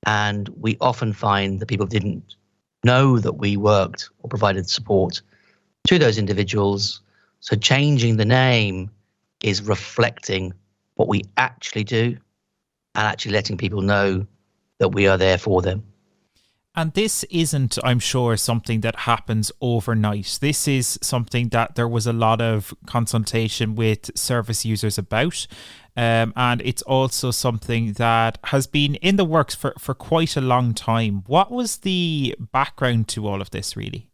And we often find that people didn't know that we worked or provided support to those individuals. So changing the name is reflecting what we actually do and actually letting people know that we are there for them. And this isn't, I'm sure, something that happens overnight. This is something that there was a lot of consultation with service users about. And it's also something that has been in the works for quite a long time. What was the background to all of this, really?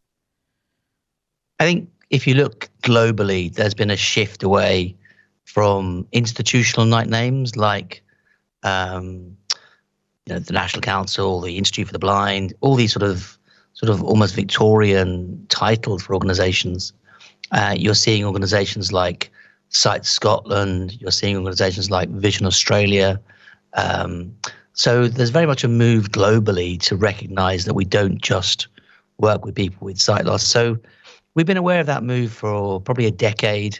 I think if you look globally, there's been a shift away from institutional names like the National Council, the Institute for the Blind, all these sort of almost Victorian titles for organisations. You're seeing organisations like Sight Scotland. You're seeing organisations like Vision Australia. So there's very much a move globally to recognise that we don't just work with people with sight loss. So we've been aware of that move for probably a decade.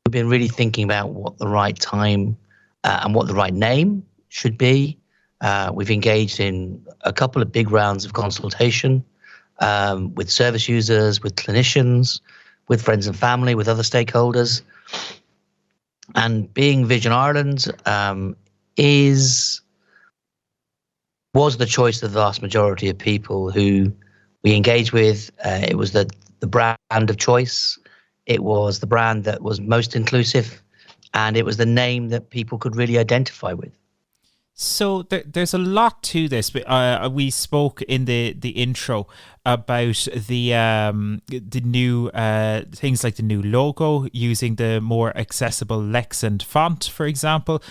We've been really thinking about what the right time and what the right name should be. We've engaged in a couple of big rounds of consultation with service users, with clinicians, with friends and family, with other stakeholders. And being Vision Ireland was the choice of the vast majority of people who we engaged with. It was the brand of choice. It was the brand that was most inclusive, and it was the name that people could really identify with. So there's a lot to this. We spoke in the intro about the new things like the new logo, using the more accessible Lexand font, for example.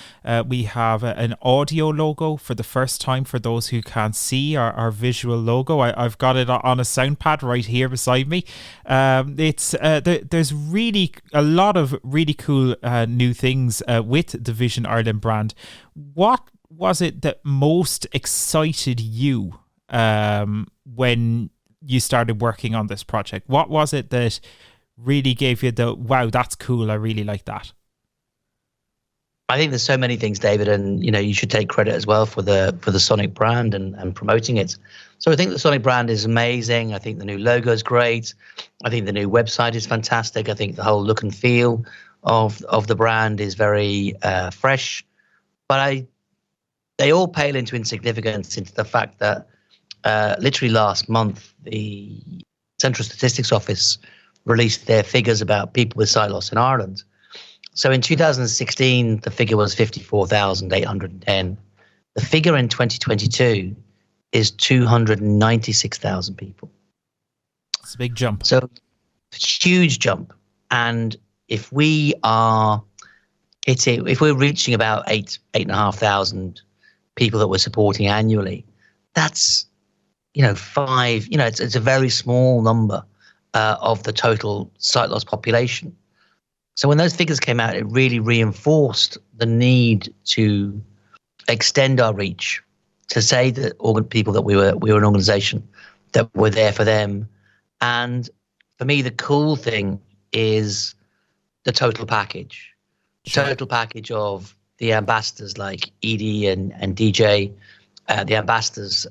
We have an audio logo for the first time for those who can't see our visual logo. I've got it on a sound pad right here beside me. There's really a lot of really cool new things with the Vision Ireland brand. What was it that most excited you when you started working on this project? What was it that really gave you the, wow, that's cool, I really like that? I think there's so many things, David, and you should take credit as well for the Sonic brand and promoting it. So I think the Sonic brand is amazing. I think the new logo is great. I think the new website is fantastic. I think the whole look and feel of the brand is very fresh. But they all pale into insignificance into the fact that literally last month, the Central Statistics Office released their figures about people with sight loss in Ireland. So in 2016, the figure was 54,810. The figure in 2022 is 296,000 people. It's a big jump. So huge jump. And if we are if we're reaching about 8,500 people that we're supporting annually, that's, five, it's a very small number of the total sight loss population. So when those figures came out, it really reinforced the need to extend our reach to say that people that we were an organisation that were there for them. And for me, the cool thing is the total package. Sure. Total package of the ambassadors like Edie and DJ, the ambassadors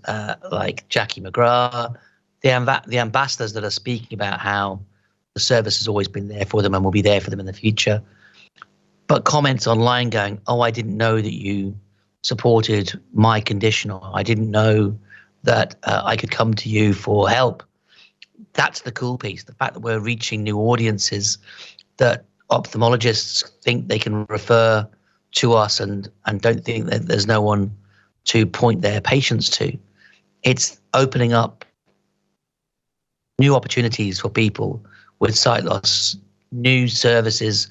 like Jackie McGrath, the ambassadors that are speaking about how the service has always been there for them and will be there for them in the future. But comments online going, oh, I didn't know that you supported my condition, or I didn't know that I could come to you for help. That's the cool piece, the fact that we're reaching new audiences, that ophthalmologists think they can refer to us and don't think that there's no one to point their patients to. It's opening up new opportunities for people with sight loss, new services,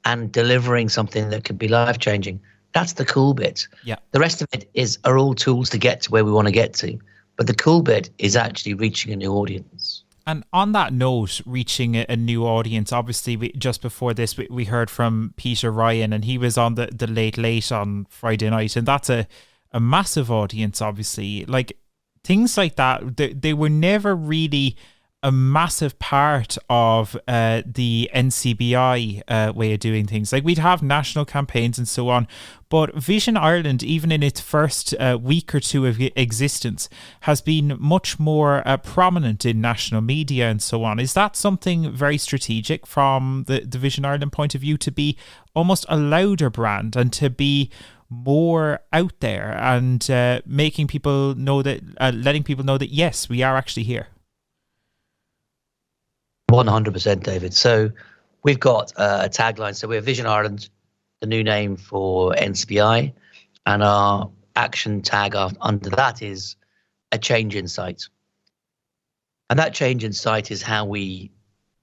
and delivering something that could be life-changing. That's the cool bit. Yeah. The rest of it are all tools to get to where we want to get to. But the cool bit is actually reaching a new audience. And on that note, reaching a new audience, obviously, just before this, we heard from Peter Ryan, and he was on the Late on Friday night, and that's a massive audience, obviously. Like, things like that, they were never really a massive part of the NCBI way of doing things. Like, we'd have national campaigns and so on, but Vision Ireland, even in its first week or two of existence, has been much more prominent in national media and so on. Is that something very strategic from the Vision Ireland point of view, to be almost a louder brand and to be more out there and making people know that, letting people know that, yes, we are actually here? 100%, David. So we've got a tagline. So we're Vision Ireland, the new name for NCBI, and our action tag under that is a change in sight. And that change in sight is how we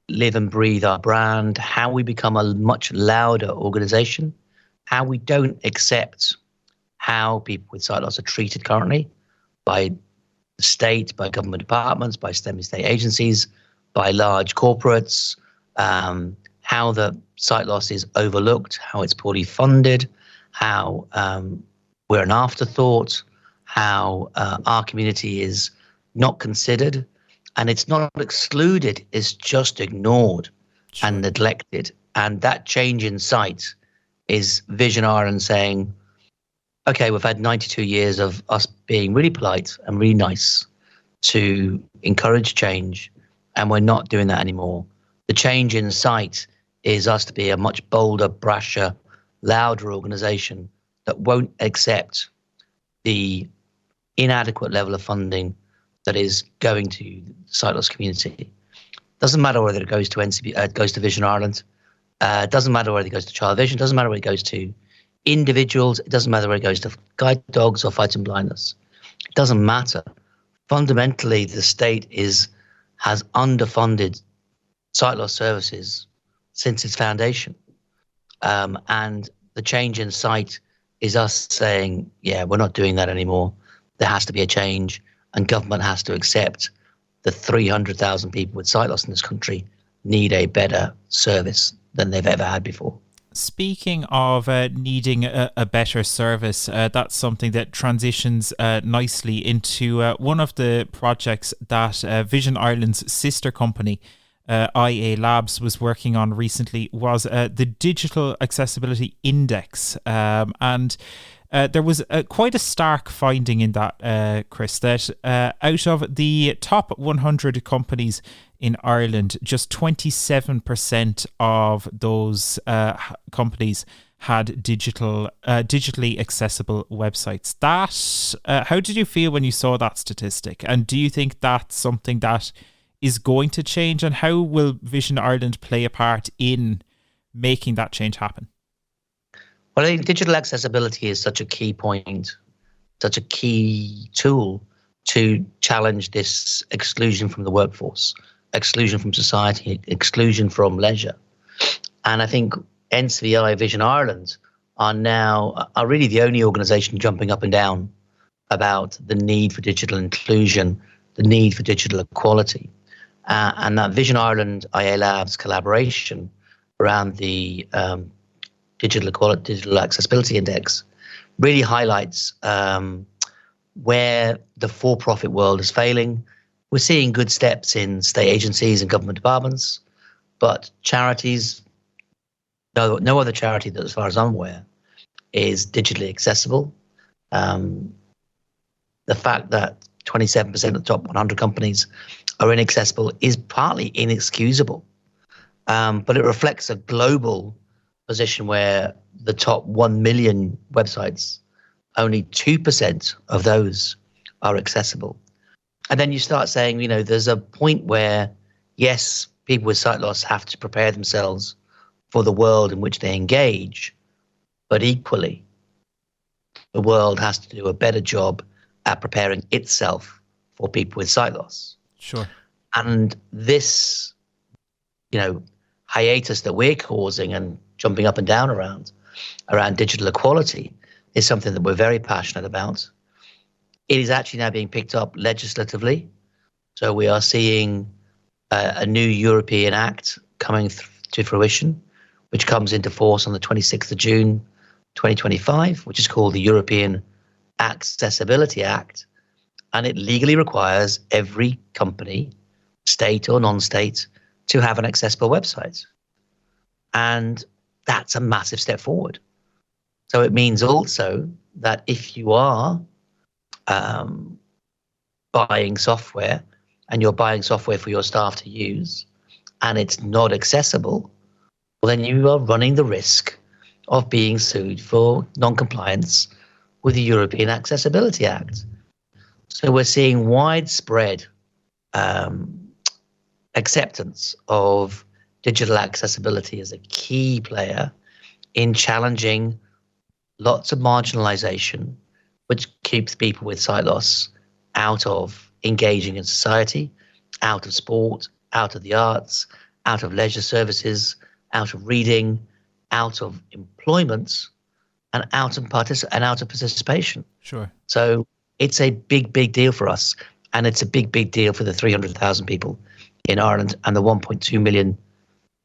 live and breathe our brand, how we become a much louder organisation, how we don't accept how people with sight loss are treated currently by the state, by government departments, by semi-state agencies, by large corporates, how the sight loss is overlooked, how it's poorly funded, how we're an afterthought, how our community is not considered, and it's not excluded, it's just ignored and neglected. And that change in sight is Vision Ireland saying, okay, we've had 92 years of us being really polite and really nice to encourage change, and we're not doing that anymore. The change in sight is us to be a much bolder, brasher, louder organisation that won't accept the inadequate level of funding that is going to the sight loss community. Doesn't matter whether it goes to NCB, goes to Vision Ireland. Doesn't matter whether it goes to Child Vision. Doesn't matter whether it goes to individuals. It doesn't matter whether it goes to guide dogs or fighting blindness. It doesn't matter. Fundamentally, the state has underfunded sight loss services since its foundation. And the change in sight is us saying, yeah, we're not doing that anymore. There has to be a change, and government has to accept the 300,000 people with sight loss in this country need a better service than they've ever had before. Speaking of needing a better service, that's something that transitions nicely into one of the projects that Vision Ireland's sister company, IA Labs, was working on recently, was the Digital Accessibility Index. And there was quite a stark finding in that, Chris, that out of the top 100 companies in Ireland, just 27% of those companies had digitally accessible websites. That how did you feel when you saw that statistic? And do you think that's something that is going to change? And how will Vision Ireland play a part in making that change happen? Well, I think digital accessibility is such a key point, such a key tool to challenge this exclusion from the workforce, exclusion from society, exclusion from leisure. And I think NCBI, Vision Ireland are really the only organisation jumping up and down about the need for digital inclusion, the need for digital equality. And that Vision Ireland IA Labs collaboration around the Digital Accessibility Index really highlights where the for-profit world is failing. We're seeing good steps in state agencies and government departments, but charities, no other charity that, as far as I'm aware, is digitally accessible. The fact that 27% of the top 100 companies are inaccessible is partly inexcusable, but it reflects a global position where the top 1 million websites, only 2% of those are accessible. And then you start saying, there's a point where, yes, people with sight loss have to prepare themselves for the world in which they engage, but equally, the world has to do a better job at preparing itself for people with sight loss. Sure. And this, hiatus that we're causing and jumping up and down around digital equality is something that we're very passionate about. It is actually now being picked up legislatively. So we are seeing a new European Act coming to fruition, which comes into force on the 26th of June, 2025, which is called the European Accessibility Act. And it legally requires every company, state or non-state, to have an accessible website. And that's a massive step forward. So it means also that if you are buying software and you're buying software for your staff to use and it's not accessible, well, then you are running the risk of being sued for non-compliance with the European Accessibility Act. So we're seeing widespread acceptance of digital accessibility as a key player in challenging lots of marginalization, which keeps people with sight loss out of engaging in society, out of sport, out of the arts, out of leisure services, out of reading, out of employment, and out of participation. Sure. So it's a big, big deal for us, and it's a big, big deal for the 300,000 people in Ireland and the 1.2 million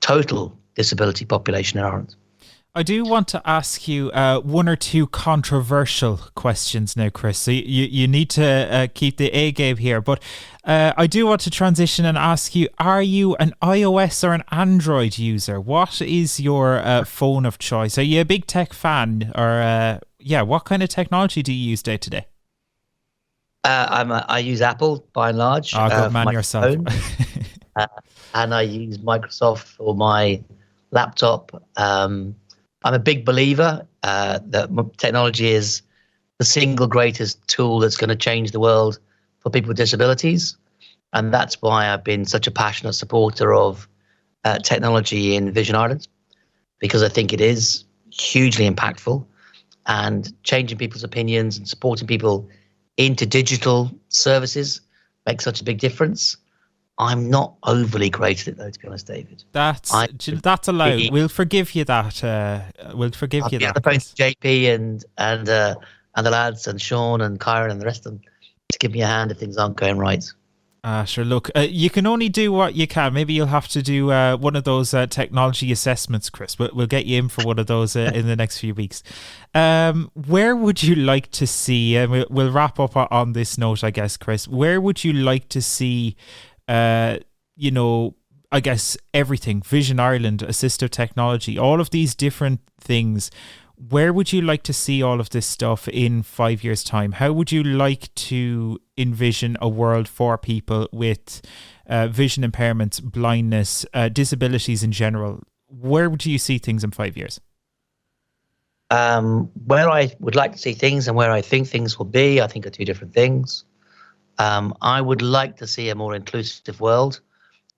total disability population in Ireland. I do want to ask you one or two controversial questions now, Chris. So you need to keep the A game here. But I do want to transition and ask you, are you an iOS or an Android user? What is your phone of choice? Are you a big tech fan? Or what kind of technology do you use day to day? I use Apple by and large. Oh, good man yourself. And I use Microsoft for my laptop. I'm a big believer that technology is the single greatest tool that's going to change the world for people with disabilities. And that's why I've been such a passionate supporter of technology in Vision Ireland, because I think it is hugely impactful, and changing people's opinions and supporting people into digital services makes such a big difference. I'm not overly great at it, though, to be honest, David. That's allowed. We'll forgive you that. We'll forgive you that. I'll be on the phone to JP and the lads and Sean and Kyron and the rest of them to give me a hand if things aren't going right. Sure. Look, you can only do what you can. Maybe you'll have to do one of those technology assessments, Chris. We'll get you in for one of those in the next few weeks. Where would you like to see, and we'll wrap up on this note, I guess, Chris, where would you like to see I guess everything, Vision Ireland, assistive technology, all of these different things, where would you like to see all of this stuff in 5 years' time? How would you like to envision a world for people with vision impairments, blindness, disabilities in general? Where would you see things in 5 years? Where I would like to see things and where I think things will be, I think are two different things. I would like to see a more inclusive world.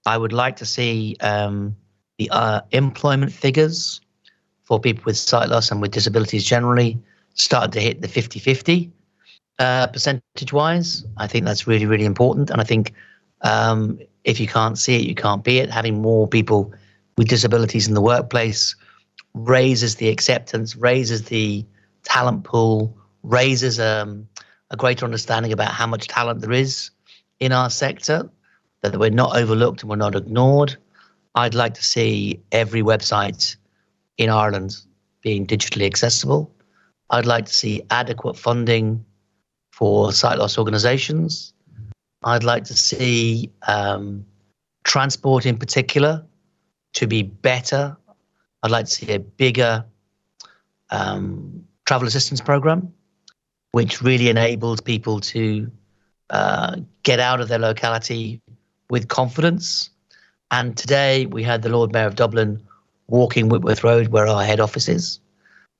I would like to see the employment figures for people with sight loss and with disabilities generally start to hit the 50-50 percentage-wise. I think that's really, really important. And I think if you can't see it, you can't be it. Having more people with disabilities in the workplace raises the acceptance, raises the talent pool, raises a greater understanding about how much talent there is in our sector, that we're not overlooked and we're not ignored. I'd like to see every website in Ireland being digitally accessible. I'd like to see adequate funding for sight loss organisations. I'd like to see transport in particular to be better. I'd like to see a bigger travel assistance program, which really enables people to get out of their locality with confidence. And today we had the Lord Mayor of Dublin walking Whitworth Road, where our head office is.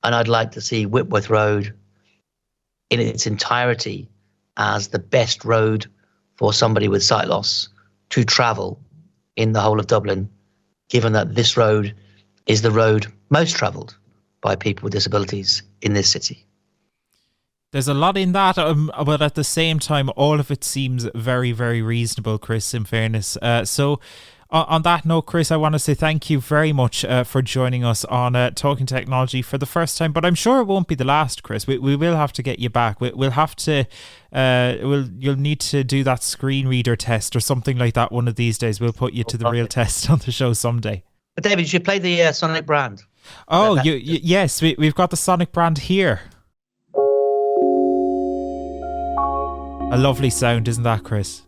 And I'd like to see Whitworth Road in its entirety as the best road for somebody with sight loss to travel in the whole of Dublin, given that this road is the road most travelled by people with disabilities in this city. There's a lot in that, but at the same time, all of it seems very, very reasonable, Chris, in fairness. So on that note, Chris, I want to say thank you very much for joining us on Talking Technology for the first time, but I'm sure it won't be the last, Chris. We will have to get you back. We'll have to, you'll need to do that screen reader test or something like that one of these days. We'll put you to the real test on the show someday. But David, you should play the Sonic brand. Oh, yes, we've got the Sonic brand here. A lovely sound, isn't that, Chris?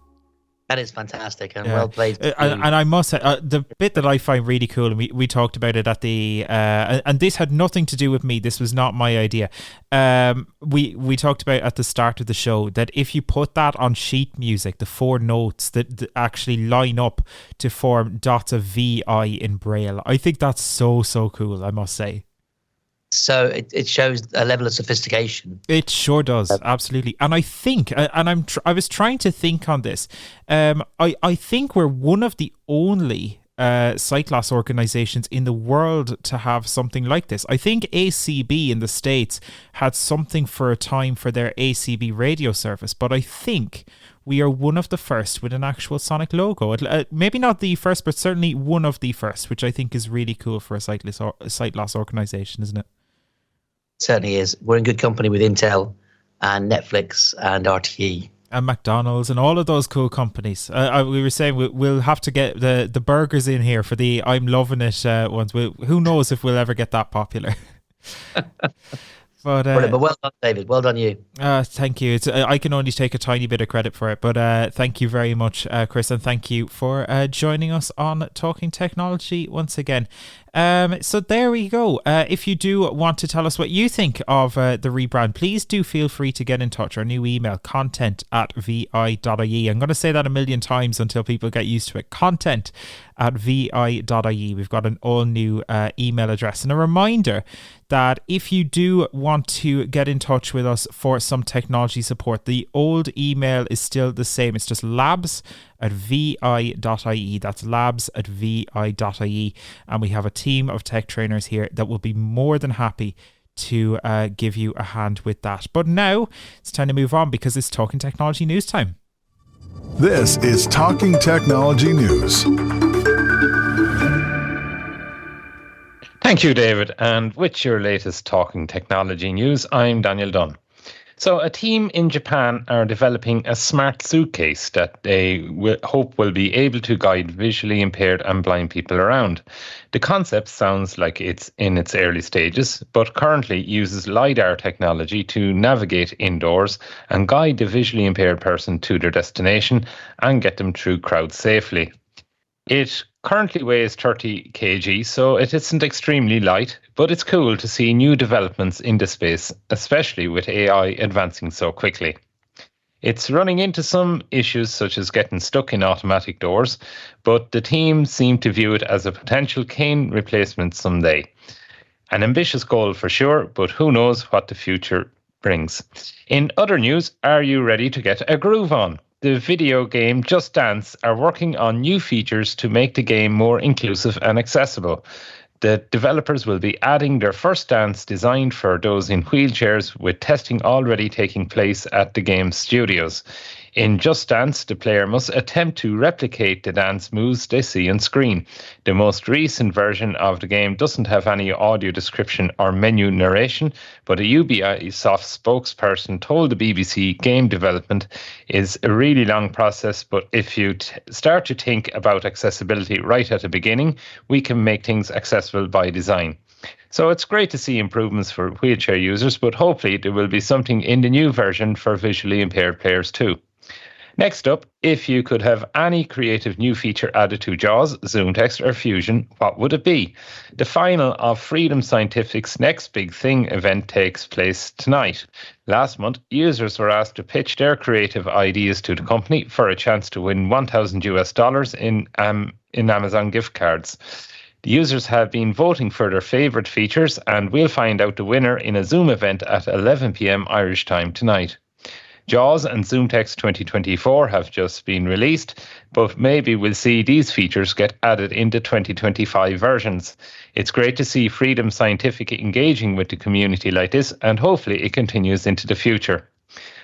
That is fantastic and well played. And I must say, the bit that I find really cool, and we talked about it at the, and this had nothing to do with me, this was not my idea. We talked about at the start of the show that if you put that on sheet music, the 4 notes that actually line up to form dots of VI in Braille, I think that's so cool, I must say. So it shows a level of sophistication. It sure does, absolutely. And I think, and I was trying to think on this. I think we're one of the only sight loss organizations in the world to have something like this. I think ACB in the States had something for a time for their ACB radio service, but I think we are one of the first with an actual Sonic logo. Maybe not the first, but certainly one of the first, which I think is really cool for a sight loss organization, isn't it? Certainly is. We're in good company with Intel and Netflix and RTE. And McDonald's and all of those cool companies. We were saying we'll have to get the burgers in here for the I'm loving it ones. Who knows if we'll ever get that popular. But well done, David. Well done, you. Thank you. I can only take a tiny bit of credit for it, but thank you very much, Chris, and thank you for joining us on Talking Technology once again. So there we go. If you do want to tell us what you think of the rebrand, please do feel free to get in touch. Our new email, content@vi.ie. I'm going to say that a million times until people get used to it. content@vi.ie. We've got an all new email address. And a reminder that if you do want to get in touch with us for some technology support, the old email is still the same. It's just labs@vi.ie. That's labs@vi.ie. And we have a team of tech trainers here that will be more than happy to give you a hand with that. But now it's time to move on because it's Talking Technology News time. This is Talking Technology News. Thank you, David. And with your latest Talking Technology News, I'm Daniel Dunn. So a team in Japan are developing a smart suitcase that they hope will be able to guide visually impaired and blind people around. The concept sounds like it's in its early stages, but currently uses LiDAR technology to navigate indoors and guide the visually impaired person to their destination and get them through crowds safely. It currently weighs 30 kg, so it isn't extremely light, but it's cool to see new developments in this space, especially with AI advancing so quickly. It's running into some issues such as getting stuck in automatic doors, but the team seem to view it as a potential cane replacement someday. An ambitious goal for sure, but who knows what the future brings. In other news, are you ready to get a groove on? The video game Just Dance are working on new features to make the game more inclusive and accessible. The developers will be adding their first dance designed for those in wheelchairs, with testing already taking place at the game's studios. In Just Dance, the player must attempt to replicate the dance moves they see on screen. The most recent version of the game doesn't have any audio description or menu narration, but a Ubisoft spokesperson told the BBC game development is a really long process, but if you start to think about accessibility right at the beginning, we can make things accessible by design. So it's great to see improvements for wheelchair users, but hopefully there will be something in the new version for visually impaired players too. Next up, if you could have any creative new feature added to JAWS, ZoomText or Fusion, what would it be? The final of Freedom Scientific's Next Big Thing event takes place tonight. Last month, users were asked to pitch their creative ideas to the company for a chance to win $1,000 in Amazon gift cards. The users have been voting for their favourite features, and we'll find out the winner in a Zoom event at 11 p.m. Irish time tonight. JAWS and ZoomText 2024 have just been released, but maybe we'll see these features get added into 2025 versions. It's great to see Freedom Scientific engaging with the community like this, and hopefully it continues into the future.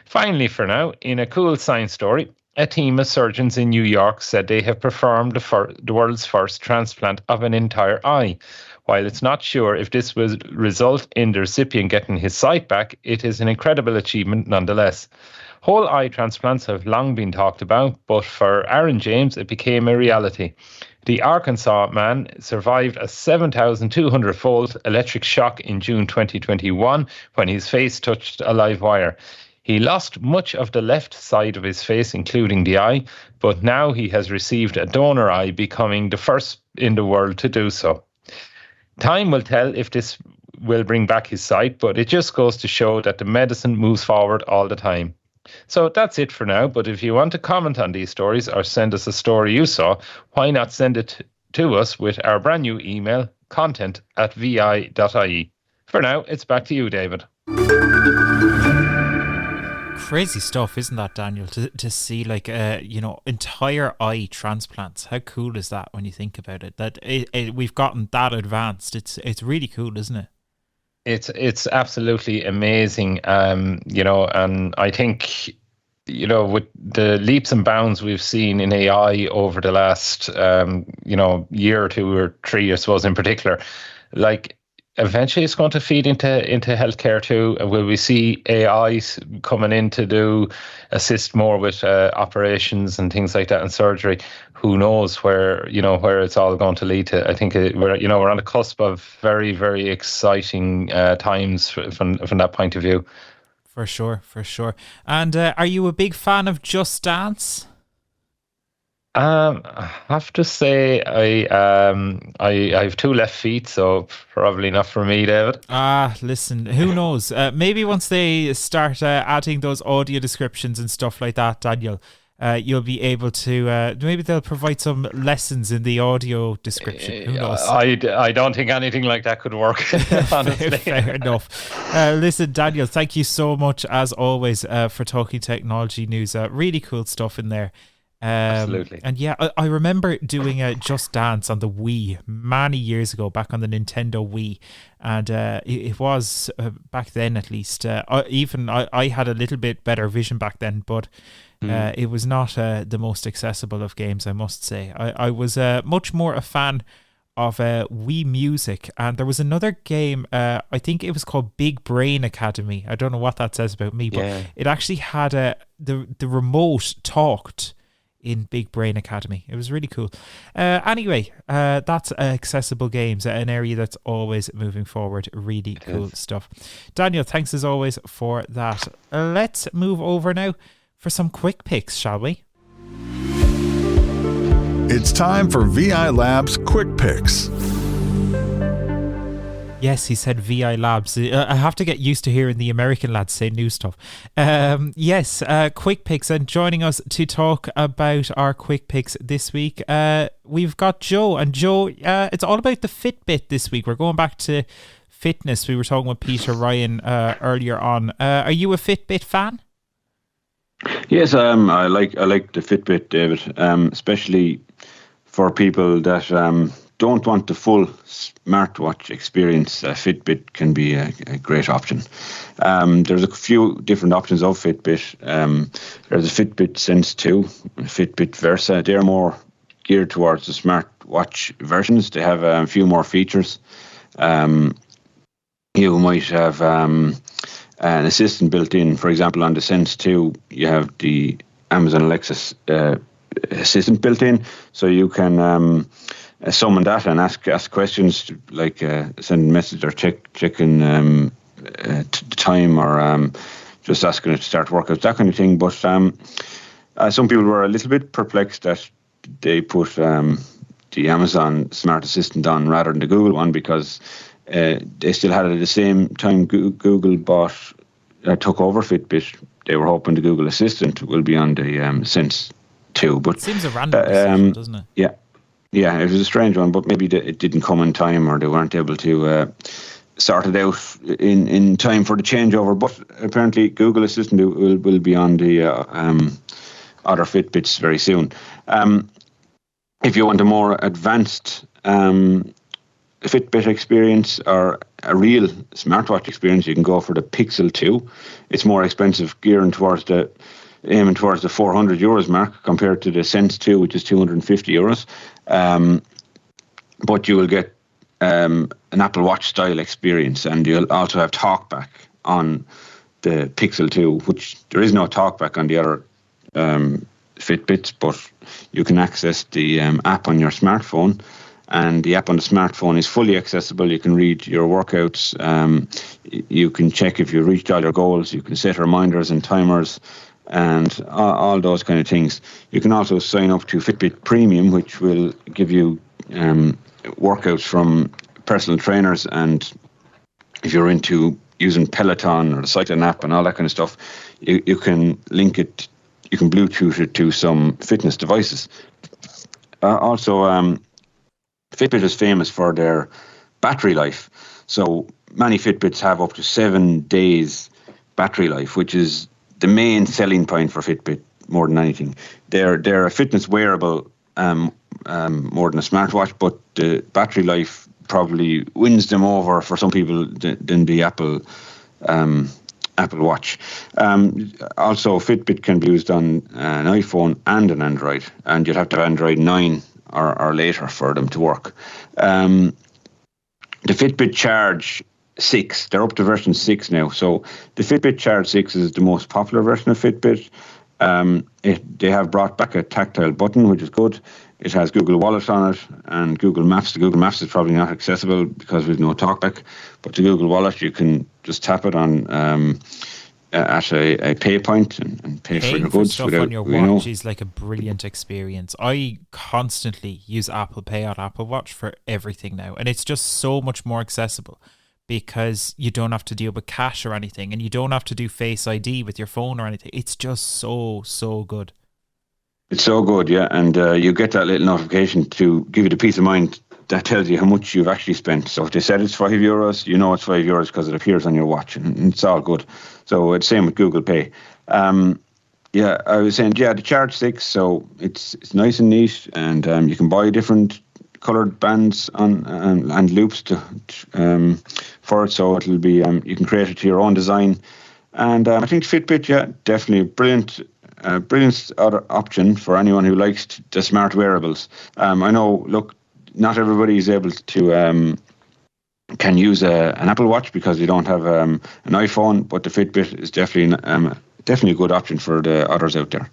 Finally, for now, in a cool science story, a team of surgeons in New York said they have performed the world's first transplant of an entire eye. While it's not sure if this will result in the recipient getting his sight back, it is an incredible achievement nonetheless. Whole eye transplants have long been talked about, but for Aaron James, it became a reality. The Arkansas man survived a 7,200-volt electric shock in June 2021 when his face touched a live wire. He lost much of the left side of his face, including the eye, but now he has received a donor eye, becoming the first in the world to do so. Time will tell if this will bring back his sight, but it just goes to show that the medicine moves forward all the time. So that's it for now, but if you want to comment on these stories or send us a story you saw, why not send it to us with our brand new email, content@vi.ie. For now, it's back to you, David. Crazy stuff, isn't that, Daniel? To see entire eye transplants. How cool is that when you think about it? That we've gotten that advanced. It's really cool, isn't it? It's absolutely amazing. And I think with the leaps and bounds we've seen in AI over the last year or two or three, I suppose in particular, like, eventually it's going to feed into healthcare too. Will we see AI coming in to assist more with operations and things like that and surgery? Who knows where it's all going to lead to? I think we're on the cusp of very, very exciting times from that point of view. For sure. And are you a big fan of Just Dance? I have to say I have two left feet, so probably not for me, David. Listen, who knows? Maybe once they start adding those audio descriptions and stuff like that, Daniel, you'll be able to. Maybe they'll provide some lessons in the audio description. Who knows? I don't think anything like that could work. Honestly, fair enough. Listen, Daniel, thank you so much as always for talking technology news. Really cool stuff in there. Absolutely. And yeah, I remember doing a Just Dance on the Wii many years ago, back on the Nintendo Wii, and it was back then at least. I had a little bit better vision back then, but it was not the most accessible of games, I must say. I was much more a fan of Wii Music, and there was another game, I think it was called Big Brain Academy. I don't know what that says about me, but it actually had the remote talked in Big Brain Academy. It was really cool. Anyway, that's accessible games, an area that's always moving forward. Really cool stuff. Daniel, thanks as always for that. Let's move over now for some quick picks, shall we? It's time for VI Labs Quick Picks. Yes, he said VI Labs. I have to get used to hearing the American lads say new stuff. Yes, quick picks. And joining us to talk about our quick picks this week, we've got Joe. And Joe, it's all about the Fitbit this week. We're going back to fitness. We were talking with Peter Ryan earlier on. Are you a Fitbit fan? Yes, I like the Fitbit, David, especially for people that don't want the full smartwatch experience. Fitbit can be a great option. There's a few different options of Fitbit. There's a Fitbit Sense 2, Fitbit Versa. They're more geared towards the smartwatch versions. They have a few more features. You might have an assistant built in. For example, on the Sense 2, you have the Amazon Alexa assistant built in, so you can summon that and ask questions like send a message or checking the time or just asking it to start workouts, that kind of thing. But some people were a little bit perplexed that they put the Amazon Smart Assistant on rather than the Google one, because they still had it at the same time Google took over Fitbit. They were hoping the Google Assistant will be on the Sense 2. But it seems a random decision, doesn't it? Yeah, it was a strange one, but maybe it didn't come in time, or they weren't able to sort it out in time for the changeover. But apparently Google Assistant will be on the other Fitbits very soon. If you want a more advanced Fitbit experience or a real smartwatch experience, you can go for the Pixel 2. It's more expensive, aiming towards the €400 mark compared to the Sense 2, which is €250. But you will get an Apple Watch style experience, and you'll also have TalkBack on the Pixel 2, which there is no TalkBack on the other Fitbits, but you can access the app on your smartphone, and the app on the smartphone is fully accessible. You can read your workouts, you can check if you reached all your goals, you can set reminders and timers and all those kind of things. You can also sign up to Fitbit Premium, which will give you workouts from personal trainers, and if you're into using Peloton or the cycling app and all that kind of stuff, you can link it, you can Bluetooth it to some fitness devices. Also, Fitbit is famous for their battery life. So many Fitbits have up to 7 days battery life, which is the main selling point for Fitbit more than anything. They're a fitness wearable more than a smartwatch, but the battery life probably wins them over for some people than the Apple Watch. Also, Fitbit can be used on an iPhone and an Android, and you'd have to have Android 9 or later for them to work. The Fitbit Charge 6, they're up to version 6 now. So the Fitbit Charge 6 is the most popular version of Fitbit. They have brought back a tactile button, which is good. It has Google Wallet on it and Google Maps. The Google Maps is probably not accessible because there's no TalkBack, but the Google Wallet, you can just tap it on at a pay point and pay for your goods. Stuff on your watch is like a brilliant experience. I constantly use Apple Pay on Apple Watch for everything now, and it's just so much more accessible because you don't have to deal with cash or anything, and you don't have to do Face ID with your phone or anything. It's just so good. It's so good, yeah, and you get that little notification to give you the peace of mind that tells you how much you've actually spent. So if they said it's €5, you know it's €5 because it appears on your watch, and it's all good. So it's same with Google Pay. Yeah, I was saying, the Charge 6, so it's nice and neat, and you can buy different coloured bands on and loops for it, so it'll be you can create it to your own design. And I think Fitbit, definitely brilliant other option for anyone who likes the smart wearables. I know, look, not everybody is able to can use an Apple Watch because they don't have an iPhone, but the Fitbit is definitely a good option for the others out there.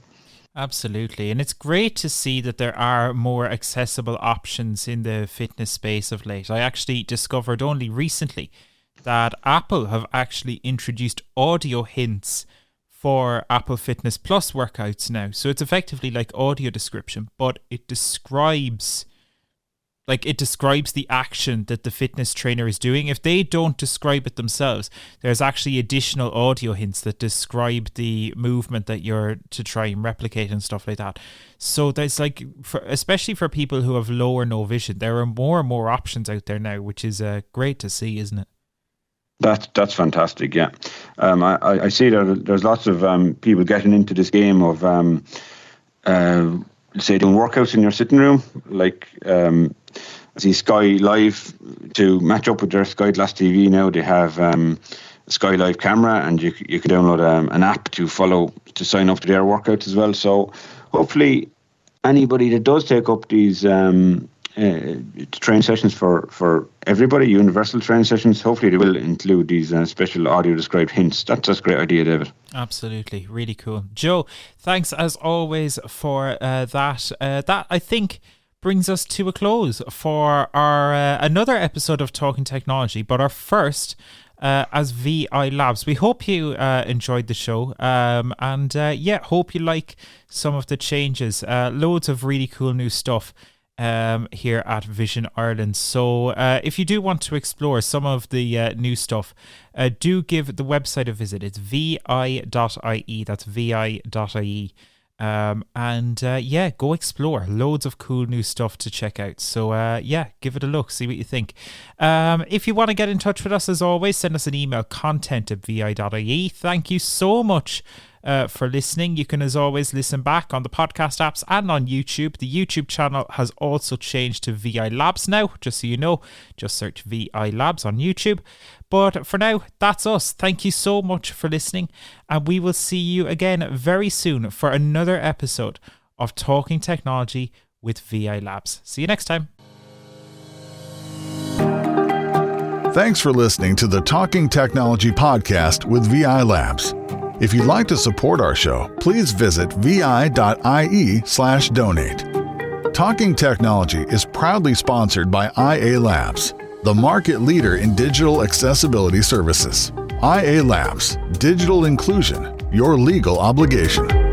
Absolutely. And it's great to see that there are more accessible options in the fitness space of late. I actually discovered only recently that Apple have actually introduced audio hints for Apple Fitness Plus workouts now. So it's effectively like audio description, but it describes the action that the fitness trainer is doing. If they don't describe it themselves, there's actually additional audio hints that describe the movement that you're to try and replicate and stuff like that. So there's especially for people who have low or no vision, there are more and more options out there now, which is great to see, isn't it? That's fantastic, yeah. I see that there's lots of people getting into this game of, say, doing workouts in your sitting room, like I see Sky Live, to match up with their Sky Glass TV now. They have a Sky Live camera, and you can download an app to sign up to their workouts as well. So hopefully anybody that does take up these training sessions for everybody, universal training sessions, hopefully they will include these special audio described hints. That's a great idea, David. Absolutely, really cool. Joe, thanks as always for that. That, I think, brings us to a close for our another episode of Talking Technology, but our first as VI Labs. We hope you enjoyed the show, and hope you like some of the changes. Loads of really cool new stuff here at Vision Ireland. So if you do want to explore some of the new stuff, do give the website a visit. It's vi.ie. That's vi.ie. Go explore. Loads of cool new stuff to check out. So give it a look, see what you think. If you want to get in touch with us, as always, send us an email, content@vi.ie. Thank you so much for listening. You can, as always, listen back on the podcast apps and on YouTube. The YouTube channel has also changed to VI Labs now, just so you know. Just search VI Labs on YouTube. But for now, that's us. Thank you so much for listening, and we will see you again very soon for another episode of Talking Technology with VI Labs. See you next time. Thanks for listening to the Talking Technology podcast with VI Labs. If you'd like to support our show, please visit vi.ie/donate. Talking Technology is proudly sponsored by IA Labs, the market leader in digital accessibility services. IA Labs, digital inclusion, your legal obligation.